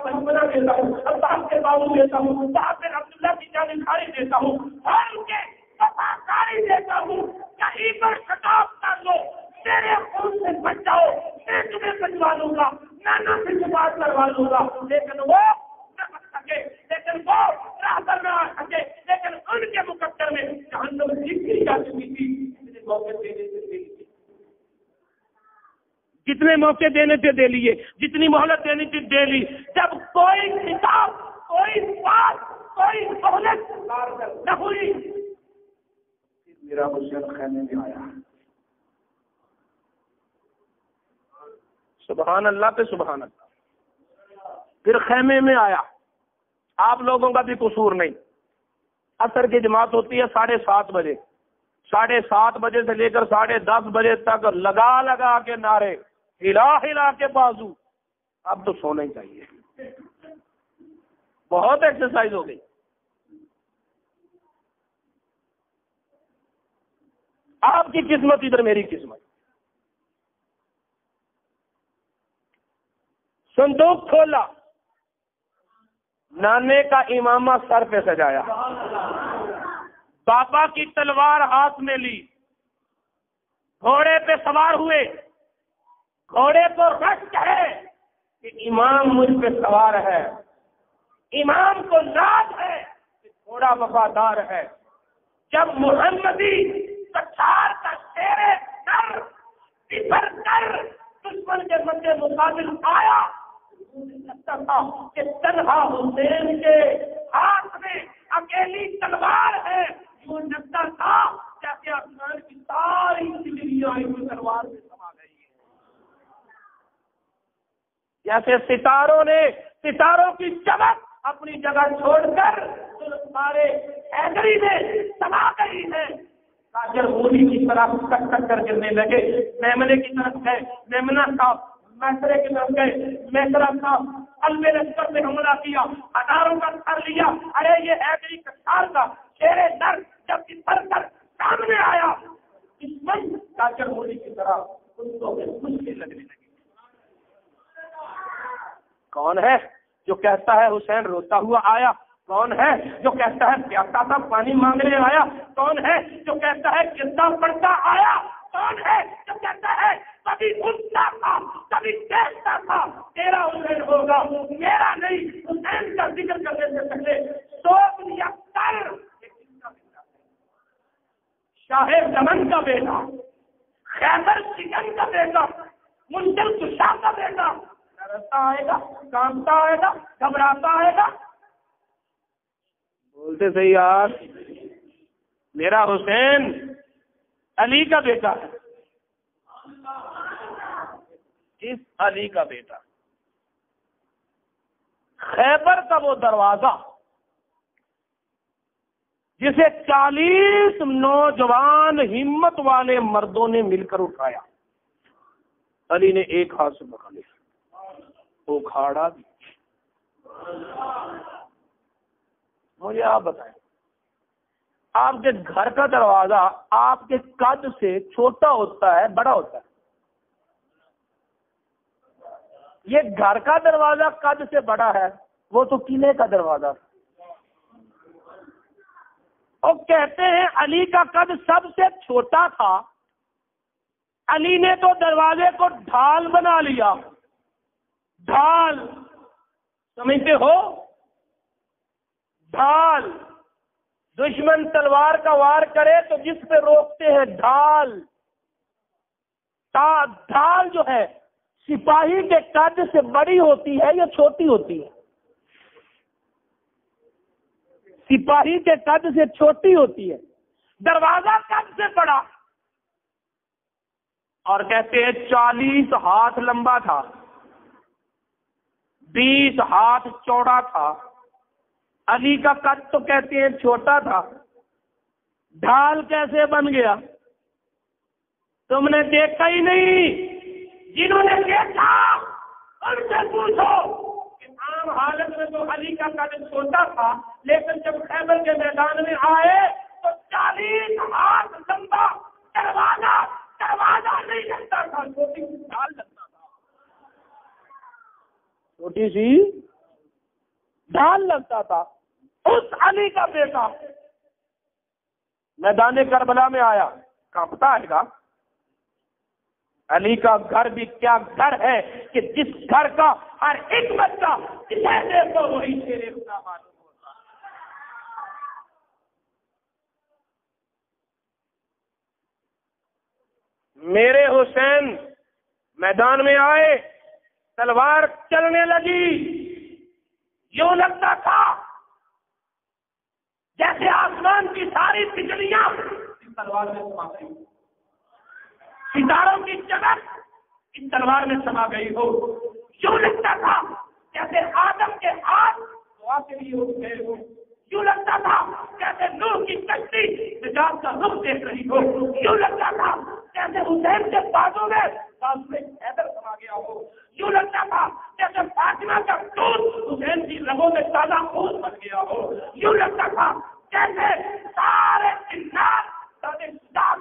بچپنا دیتا ہوں، عباس کے بابو دیتا ہوں، صاحب بن عبداللہ کی جانکاری دیتا ہوں، اور ان کے وفاداری دیتا ہوں. کہیں پر خطاب کر لو، میرے خون سے بچ جاؤ، میں تمہیں بچوا لوں گا، نانا سے بات کروا لوں گا. لیکن وہ نہ بچ سکے، لیکن وہ راہ پر نہ آ سکے، لیکن ان کے مقدر میں جہنم جیتی جا چکی تھی. جتنے موقع دینے تھے دے لیے، جتنی مہلت دینی تھی دے لی. جب کوئی کتاب، کوئی بات، کوئی مہلت نہ ہوئی، میرا حسین خیمے میں آیا. سبحان اللہ پہ سبحان اللہ. پھر خیمے میں آیا. آپ لوگوں کا بھی قصور نہیں. عصر کی جماعت ہوتی ہے 7:30 بجے، 7:30 بجے سے لے کر 10:30 بجے تک لگا لگا کے نعرے، ہلا ہلا کے بازو. اب تو سونا ہی چاہیے، بہت ایکسرسائز ہو گئی. آپ کی قسمت ادھر، میری قسمت. صندوق کھولا، نانے کا امامہ سر پہ سجایا، بابا کی تلوار ہاتھ میں لی، گھوڑے پہ سوار ہوئے، گھوڑے کو رشک ہے کہ امام مجھ پہ سوار ہے، امام کو ناز ہے کہ گھوڑا وفادار ہے۔ جب محمدی کچھار کا شیر نر بھر کر دشمن کے مدے مقابل آیا، لگتا تھا کہ تنہا حسین کے ہاتھ میں اکیلی تلوار ہے، یوں لگتا تھا جیسے آسمان کی ساری بجلیاں اس تلوار میں سما گئی ہے، جیسے ستاروں کی چمک اپنی جگہ چھوڑ کر سارے حیدری میں سما گئی ہے۔ تاجر مولی کی طرف کٹ کٹ کر گرنے لگے، میمنے کی طرف گئے، میمنہ صاحب میسرے کی طرف گئے، میسرہ صاحب قلب لشکر پہ حملہ کیا، ہزاروں کا سر لیا۔ ارے یہ حیدری کٹار کا شیر در جب اتر کر سامنے آیا، دشمن تاجر مولی کی طرف کتوں میں مشکل لگنے لگی۔ کون ہے جو کہتا ہے حسین روتا ہوا آیا؟ کون ہے جو کہتا ہے پیاسا تھا پانی مانگنے آیا؟ کون ہے جو کہتا ہے گرتا پڑتا آیا؟ کون ہے جو کہتا ہے کبھی اٹھتا تھا کبھی دیکھتا تھا تیرا حسین ہوگا میرا نہیں؟ حسین کا ذکر کرنے سے پہلے سوچ لیا کر شاہ زمن کا بیٹا، خیبر شکن کا بیٹا، منزل کشا کا بیٹا، ڈرتا آئے گا، کانپتا آئے گا، گھبراتا آئے گا؟ بولتے صحیح یار، میرا حسین علی کا بیٹا ہے، اس علی کا بیٹا، خیبر کا وہ دروازہ جسے 40 نوجوان ہمت والے مردوں نے مل کر اٹھایا، علی نے ایک ہاتھ سے پکڑ لیا، اکھاڑا بھی۔ مجھے آپ بتائیں، آپ کے گھر کا دروازہ آپ کے قد سے چھوٹا ہوتا ہے بڑا ہوتا ہے؟ یہ گھر کا دروازہ قد سے بڑا ہے، وہ تو قلعے کا دروازہ۔ اور کہتے ہیں علی کا قد سب سے چھوٹا تھا، علی نے تو دروازے کو ڈھال بنا لیا۔ ڈھال سمجھتے ہو؟ ڈھال، دشمن تلوار کا وار کرے تو جس پہ روکتے ہیں ڈھال۔ ڈھال جو ہے سپاہی کے قد سے بڑی ہوتی ہے یا چھوٹی ہوتی ہے؟ سپاہی کے قد سے چھوٹی ہوتی ہے، دروازہ قد سے بڑا۔ اور کہتے ہیں 40 ہاتھ لمبا تھا، 20 ہاتھ چوڑا تھا۔ علی کا قد تو کہتے ہیں چھوٹا تھا، ڈھال کیسے بن گیا؟ تم نے دیکھا ہی نہیں، جنہوں نے دیکھا ان سے پوچھو کہ عام حالت میں تو علی کا قد چھوٹا تھا، لیکن جب خیبر کے میدان میں آئے تو 40 ہاتھ لمبا دروازہ نہیں لگتا تھا، چھوٹی سی ڈھال لگتا تھا، چھوٹی سی ڈھال لگتا تھا۔ اس علی کا بیٹا میدان کربلا میں آیا، کانپتا ہے گا۔ علی کا گھر بھی کیا گھر ہے کہ جس گھر کا ہر ایک بچہ جسے دیکھو وہی شیر خدا معلوم ہوتا ہے۔ میرے حسین میدان میں آئے، تلوار چلنے لگی، یوں لگتا تھا جیسے آسمان کی ساری بجلیاں اس تلوار میں سما گئی، ستاروں کی چمک اس تلوار میں سما گئی ہو۔ یوں لگتا تھا جیسے آدم کے ہاتھ دعا کے لیے اٹھ گئے ہو، یوں لگتا تھا جیسے نوح کی کشتی نجات کا رخ دیکھ رہی ہو، یوں لگتا تھا جیسے حسین کے بازوں میں حیدر سما گیا ہو، یوں لگتا تھا جیسے فاطمہ کا دودھ حسین کی رگوں میں تازہ خون بن گیا ہو، یوں لگتا تھا جیسے سارے جنات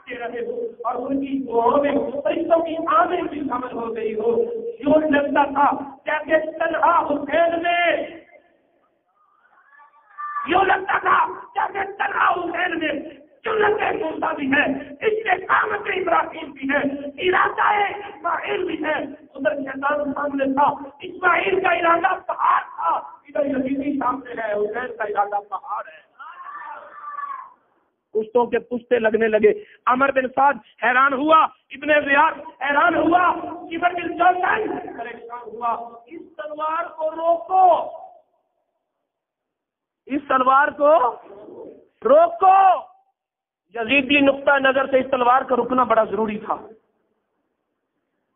دے رہے ہو اور ان کی دعاؤں میں فرشتوں کی آمین بھی شامل ہو گئی ہو، یوں لگتا تھا جیسے تنہا حسین میں، یوں لگتا تھا جیسے تنہا حسین میں سنت موسیٰ بھی ہے، استقامت ابراہیم بھی ہے، ارادہ اسماعیل بھی ہے۔ ادھر شیطان سامنے تھا، اسماعیل کا ارادہ پہاڑ تھا، ادھر یزیدی سامنے ہے، حسین کا ارادہ پہاڑ ہے۔ پشتوں کے پشتے لگنے لگے۔ عمر بن سعد حیران ہوا، ابن زیاد حیران ہوا، ابن الجوزن پریشان ہوا۔ اس تلوار کو روکو، اس تلوار کو روکو۔ یزیدی نقطہ نظر سے اس تلوار کا رکنا بڑا ضروری تھا۔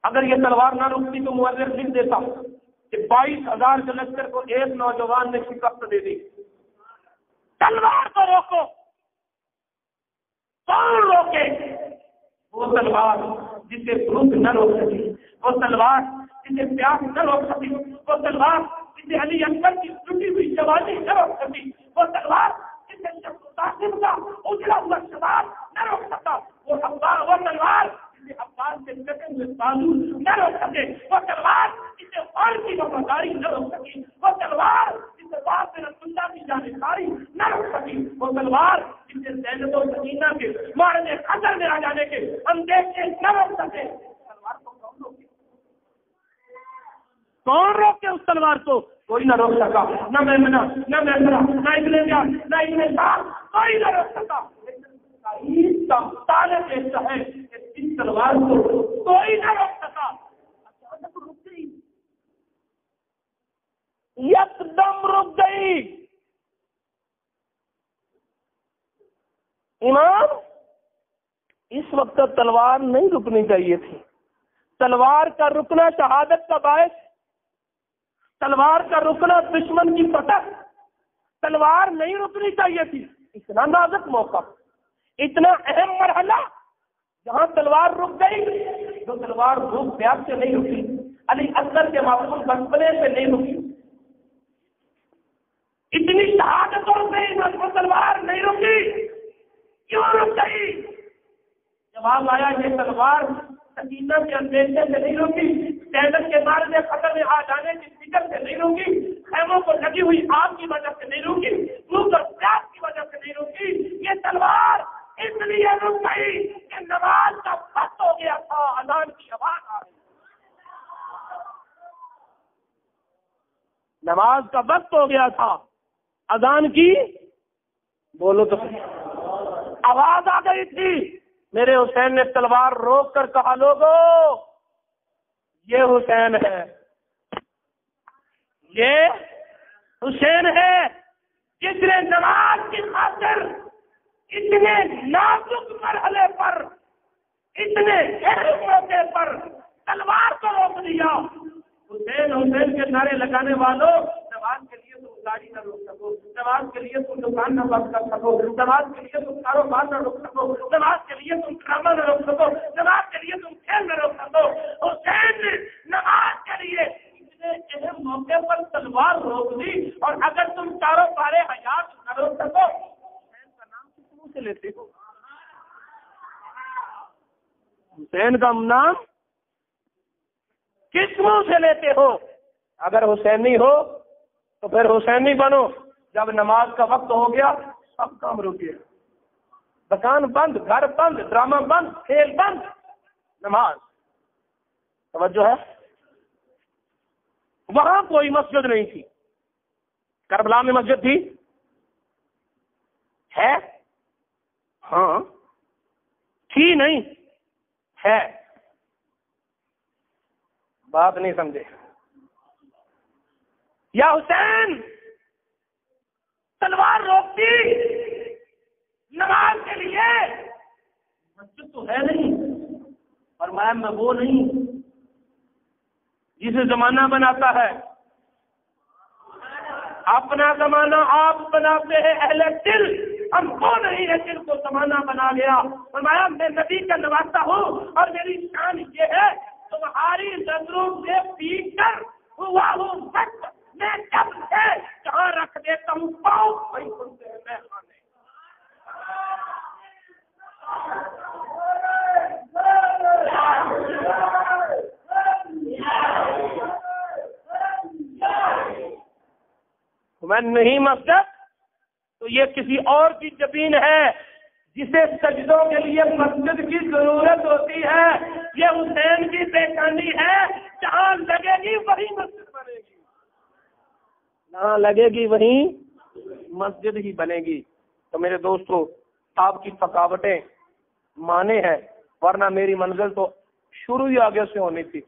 اگر یہ تلوار نہ رکتی تو مورخ لکھ دیتا کہ 22,000 کے لشکر کو ایک نوجوان نے شکست دے دی۔ تلوار کو روکو۔ کون روکے؟ وہ تلوار جسے بھوک نہ روک سکی، وہ تلوار جسے پیاس نہ روک سکی، وہ تلوار جسے علی اکبر کی ٹوٹی ہوئی جوانی نہ روک سکی، وہ تلوار جسے قاسم کا اجڑا ہوا شباب نہ روک سکا، وہ تلوار جسے عباس کے کٹے ہوئے بازو نہ روک سکے، وہ تلوار جسے اور کی وفاداری نہ روک سکی، وہ تلوار جسے باپ رسول اللہ کی جانکاری نہ روک سکی، وہ تلوار جسے زینب و سکینہ کے مارنے خطر میں آ جانے کے اندیشے نہ روک سکے۔ تلوار کو کون روکے؟ کون روکے اس تلوار کو؟ کوئی نہ روک سکا، نہ میمنہ، نہ میسرہ، نہ ابن زیاد، نہ ابن سعد، کوئی نہ روک سکا۔ لیکن کا طالب ایسا ہے کہ اس تلوار کو کوئی نہ روک سکا۔ اچانک رک گئی، یکدم رک گئی۔ امام، اس وقت تلوار نہیں رکنی چاہیے تھی۔ تلوار کا رکنا شہادت کا باعث، تلوار کا رکنا دشمن کی فتح، تلوار نہیں رکنی چاہیے تھی۔ اتنا نازک موقع، اتنا اہم مرحلہ، جہاں تلوار رک گئی، جو تلوار بھوک پیاس سے نہیں رکی، علی اصغر کے معصوم بچپنے سے نہیں رکی، اتنی شہادتوں سے وہ تلوار نہیں رکی، کیوں رک گئی؟ جواب آیا، یہ تلوار سکینہ کے اندیشے سے نہیں رکی، سینت کے مارے میں خطر میں آ جانے کی فکر سے نہیں رکی، خیموں کو لگی ہوئی آگ کی وجہ سے نہیں رکی، بھوک اور پیاس کی وجہ سے نہیں رکی۔ یہ تلوار اس لیے رک گئی کہ نماز کا وقت ہو گیا تھا، اذان کی آواز آ رہی، نماز کا وقت ہو گیا تھا، اذان کی بولو تو آواز آ گئی تھی۔ میرے حسین نے تلوار روک کر کہا، لوگو یہ حسین ہے، یہ حسین ہے جس نے نماز کی خاطر اتنے نازک مرحلے پر، اتنے اہم موقع پر تلوار کو روک دیا۔ حسین حسین کے نعرے لگانے والوں، نماز کے لیے تم گاڑی نہ روک سکو، نماز کے لیے تم دکان نہ بند کر سکو، نماز کے لیے تم کاروبار نہ روک سکو، نماز کے لیے تم ڈرامہ نہ روک سکو، نماز کے لیے تم کھیل نہ روک سکو۔ حسین نے نماز کے لیے اتنے اہم موقع پر تلوار روک دی، اور اگر تم کاروبار حیات نہ روک سکو، حسین کا نام کس منہ سے لیتے ہو؟ حسین کا نام کس منہ سے لیتے ہو؟ اگر حسینی ہو تو پھر حسینی بنو۔ جب نماز کا وقت ہو گیا، سب کام رک گیا، دکان بند، گھر بند، ڈرامہ بند، کھیل بند، نماز۔ توجہ ہے؟ وہاں کوئی مسجد نہیں تھی۔ کربلا میں مسجد تھی؟ ہے؟ ہاں، تھی نہیں ہے، بات نہیں سمجھے؟ یا حسین تلوار روکتی نماز کے لیے، مسجد تو ہے نہیں، اور میں وہ نہیں جسے زمانہ بناتا ہے، اپنا زمانہ آپ بناتے ہیں اہل دل، ہم کو نہیں ہے دل کو زمانہ بنا گیا۔ فرمایا میں نبی کا نواسا ہوں، اور میری شان یہ ہے تمہاری نظروں سے پیچھ کر ہوا ہوں وقت میں جب سے جہاں رکھ دیتا ہوں پاؤں وہی سنتے ہیں میں خانے۔ میں نہیں مسجد تو یہ کسی اور کی جبین ہے جسے سجدوں کے لیے مسجد کی ضرورت ہوتی ہے. یہ حسین کی پیشانی ہے، جہاں لگے گی وہی مسجد بنے گی، جہاں لگے گی وہیں مسجد ہی بنے گی. تو میرے دوستو، آپ کی تھکاوٹیں مانے ہیں، ورنہ میری منزل تو شروع ہی آگے سے ہونی تھی.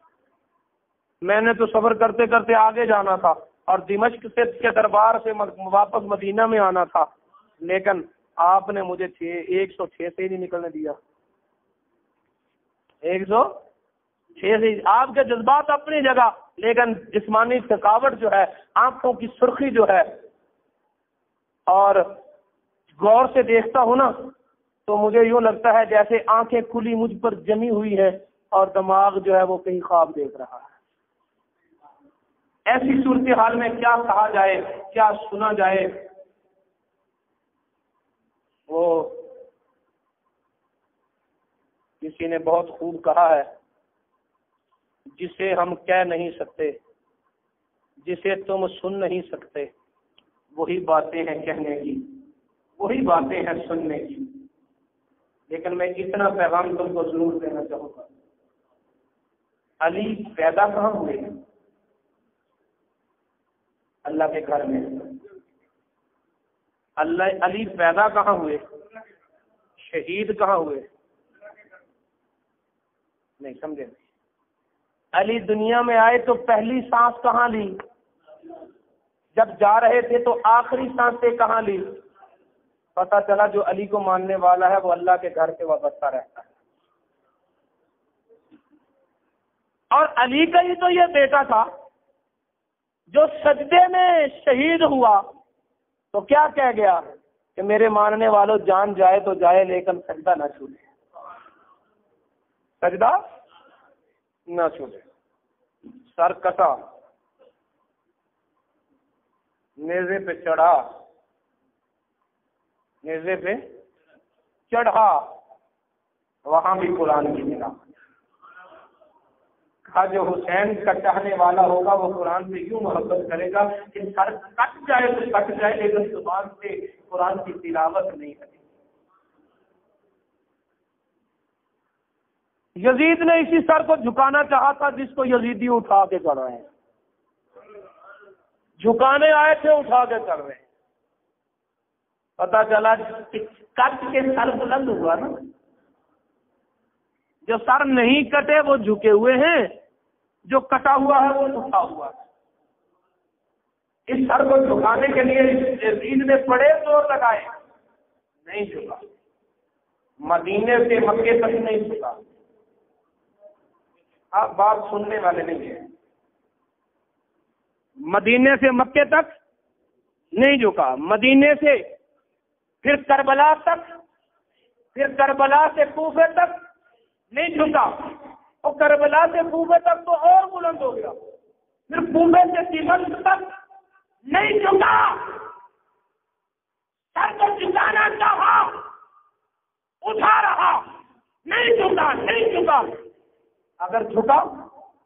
میں نے تو سفر کرتے کرتے آگے جانا تھا اور دمشق سے کے دربار سے واپس مدینہ میں آنا تھا، لیکن آپ نے مجھے 106 سے ہی نہیں نکلنے دیا. 106 سے. آپ کے جذبات اپنی جگہ، لیکن جسمانی تھکاوٹ جو ہے، آنکھوں کی سرخی جو ہے، اور غور سے دیکھتا ہوں نا تو مجھے یوں لگتا ہے جیسے آنکھیں کھلی مجھ پر جمی ہوئی ہے اور دماغ جو ہے وہ کہیں خواب دیکھ رہا ہے. ایسی صورتحال میں کیا کہا جائے، کیا سنا جائے. وہ کسی نے بہت خوب کہا ہے، جسے ہم کہہ نہیں سکتے، جسے تم سن نہیں سکتے، وہی باتیں ہیں کہنے کی، وہی باتیں ہیں سننے کی. لیکن میں اتنا پیغام تم کو ضرور دینا چاہوں گا. علی پیدا کہاں ہوئے؟ اللہ کے گھر میں. علی پیدا کہاں ہوئے؟ شہید کہاں ہوئے؟ نہیں سمجھے. علی دنیا میں آئے تو پہلی سانس کہاں لی؟ جب جا رہے تھے تو آخری سانسیں کہاں لی؟ پتہ چلا جو علی کو ماننے والا ہے وہ اللہ کے گھر سے وابستہ رہتا ہے. اور علی کا ہی تو یہ بیٹا تھا جو سجدے میں شہید ہوا تو کیا کہہ گیا کہ میرے ماننے والوں جان جائے تو جائے لیکن سجدہ نہ چھوڑے، سجدہ نہ چھوڑے. سر کٹا، نیزے پہ چڑھا، نیزے پہ چڑھا، وہاں بھی قرآن کی ملا. جو حسین کا چاہنے والا ہوگا وہ قرآن سے یوں محبت کرے گا کہ سر کٹ جائے تو کٹ جائے لیکن زبان سے قرآن کی تلاوت نہیں کرے. یزید نے اسی سر کو جھکانا چاہا تھا جس کو یزیدی اٹھا کے کر رہے ہیں. جھکانے آئے تھے، اٹھا کے کر رہے ہیں. پتا چلا کٹ کے سر بلند ہوا نا. جو سر نہیں کٹے وہ جھکے ہوئے ہیں، جو کٹا ہوا ہے وہ اٹھا ہوا ہے. اس سر کو جھکانے کے لیے یزید نے بڑے زور لگائے، نہیں جھکا. مدینے سے مکے تک نہیں جھکا. آپ بات سننے والے نہیں ہیں. مدینے سے مکے تک نہیں جھکا، مدینے سے پھر کربلا تک، پھر کربلا سے کوفے تک نہیں جھکا، اور کربلا سے کوفے تک تو اور بلند ہو گیا، پھر کوفے سے دمشق تک نہیں جھکا. سر کو جھکانا چاہا، اٹھا رہا، نہیں جھکا، نہیں جھکا. اگر جھکا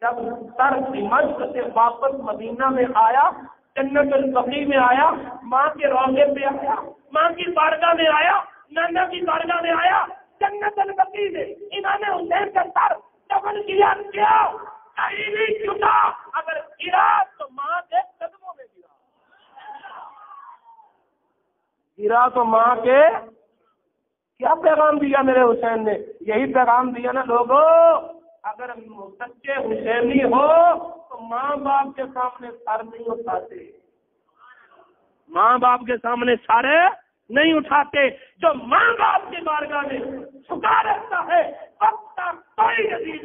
جب سر دمشق سے واپس مدینہ میں آیا، جنت البقیع میں آیا، ماں کے روضے پہ آیا، ماں کی بارگاہ میں آیا، نانا کی بارگاہ میں آیا، جنت البقیع میں امام حسین کا سر دفن کیا، نہیں جھکا. اگر گرا تو ماں کے قدموں میں گرا تو ماں کے. کیا پیغام دیا میرے حسین نے؟ یہی پیغام دیا نا لوگوں، اگر سچے حسینی ہو تو ماں باپ کے سامنے سر نہیں اٹھاتے، ماں باپ کے سامنے سارے نہیں اٹھاتے. جو ماں باپ کی بارگاہ میں جھکا رہتا ہے وقت تک کوئی عزیز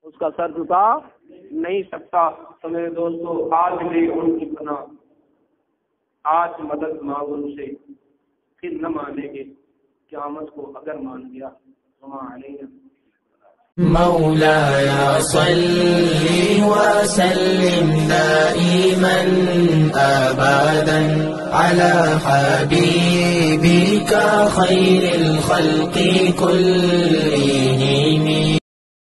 اس کا سر جھکا نہیں سکتا. تو میرے دوستو، آج بھی ان کی پناہ، آج مدد مانگو ان سے، پھر نہ مانیں گے. قیامت کو اگر مان گیا مولاي صل وسلم دائما أبدا على حبيبك خير الخلق كلهم.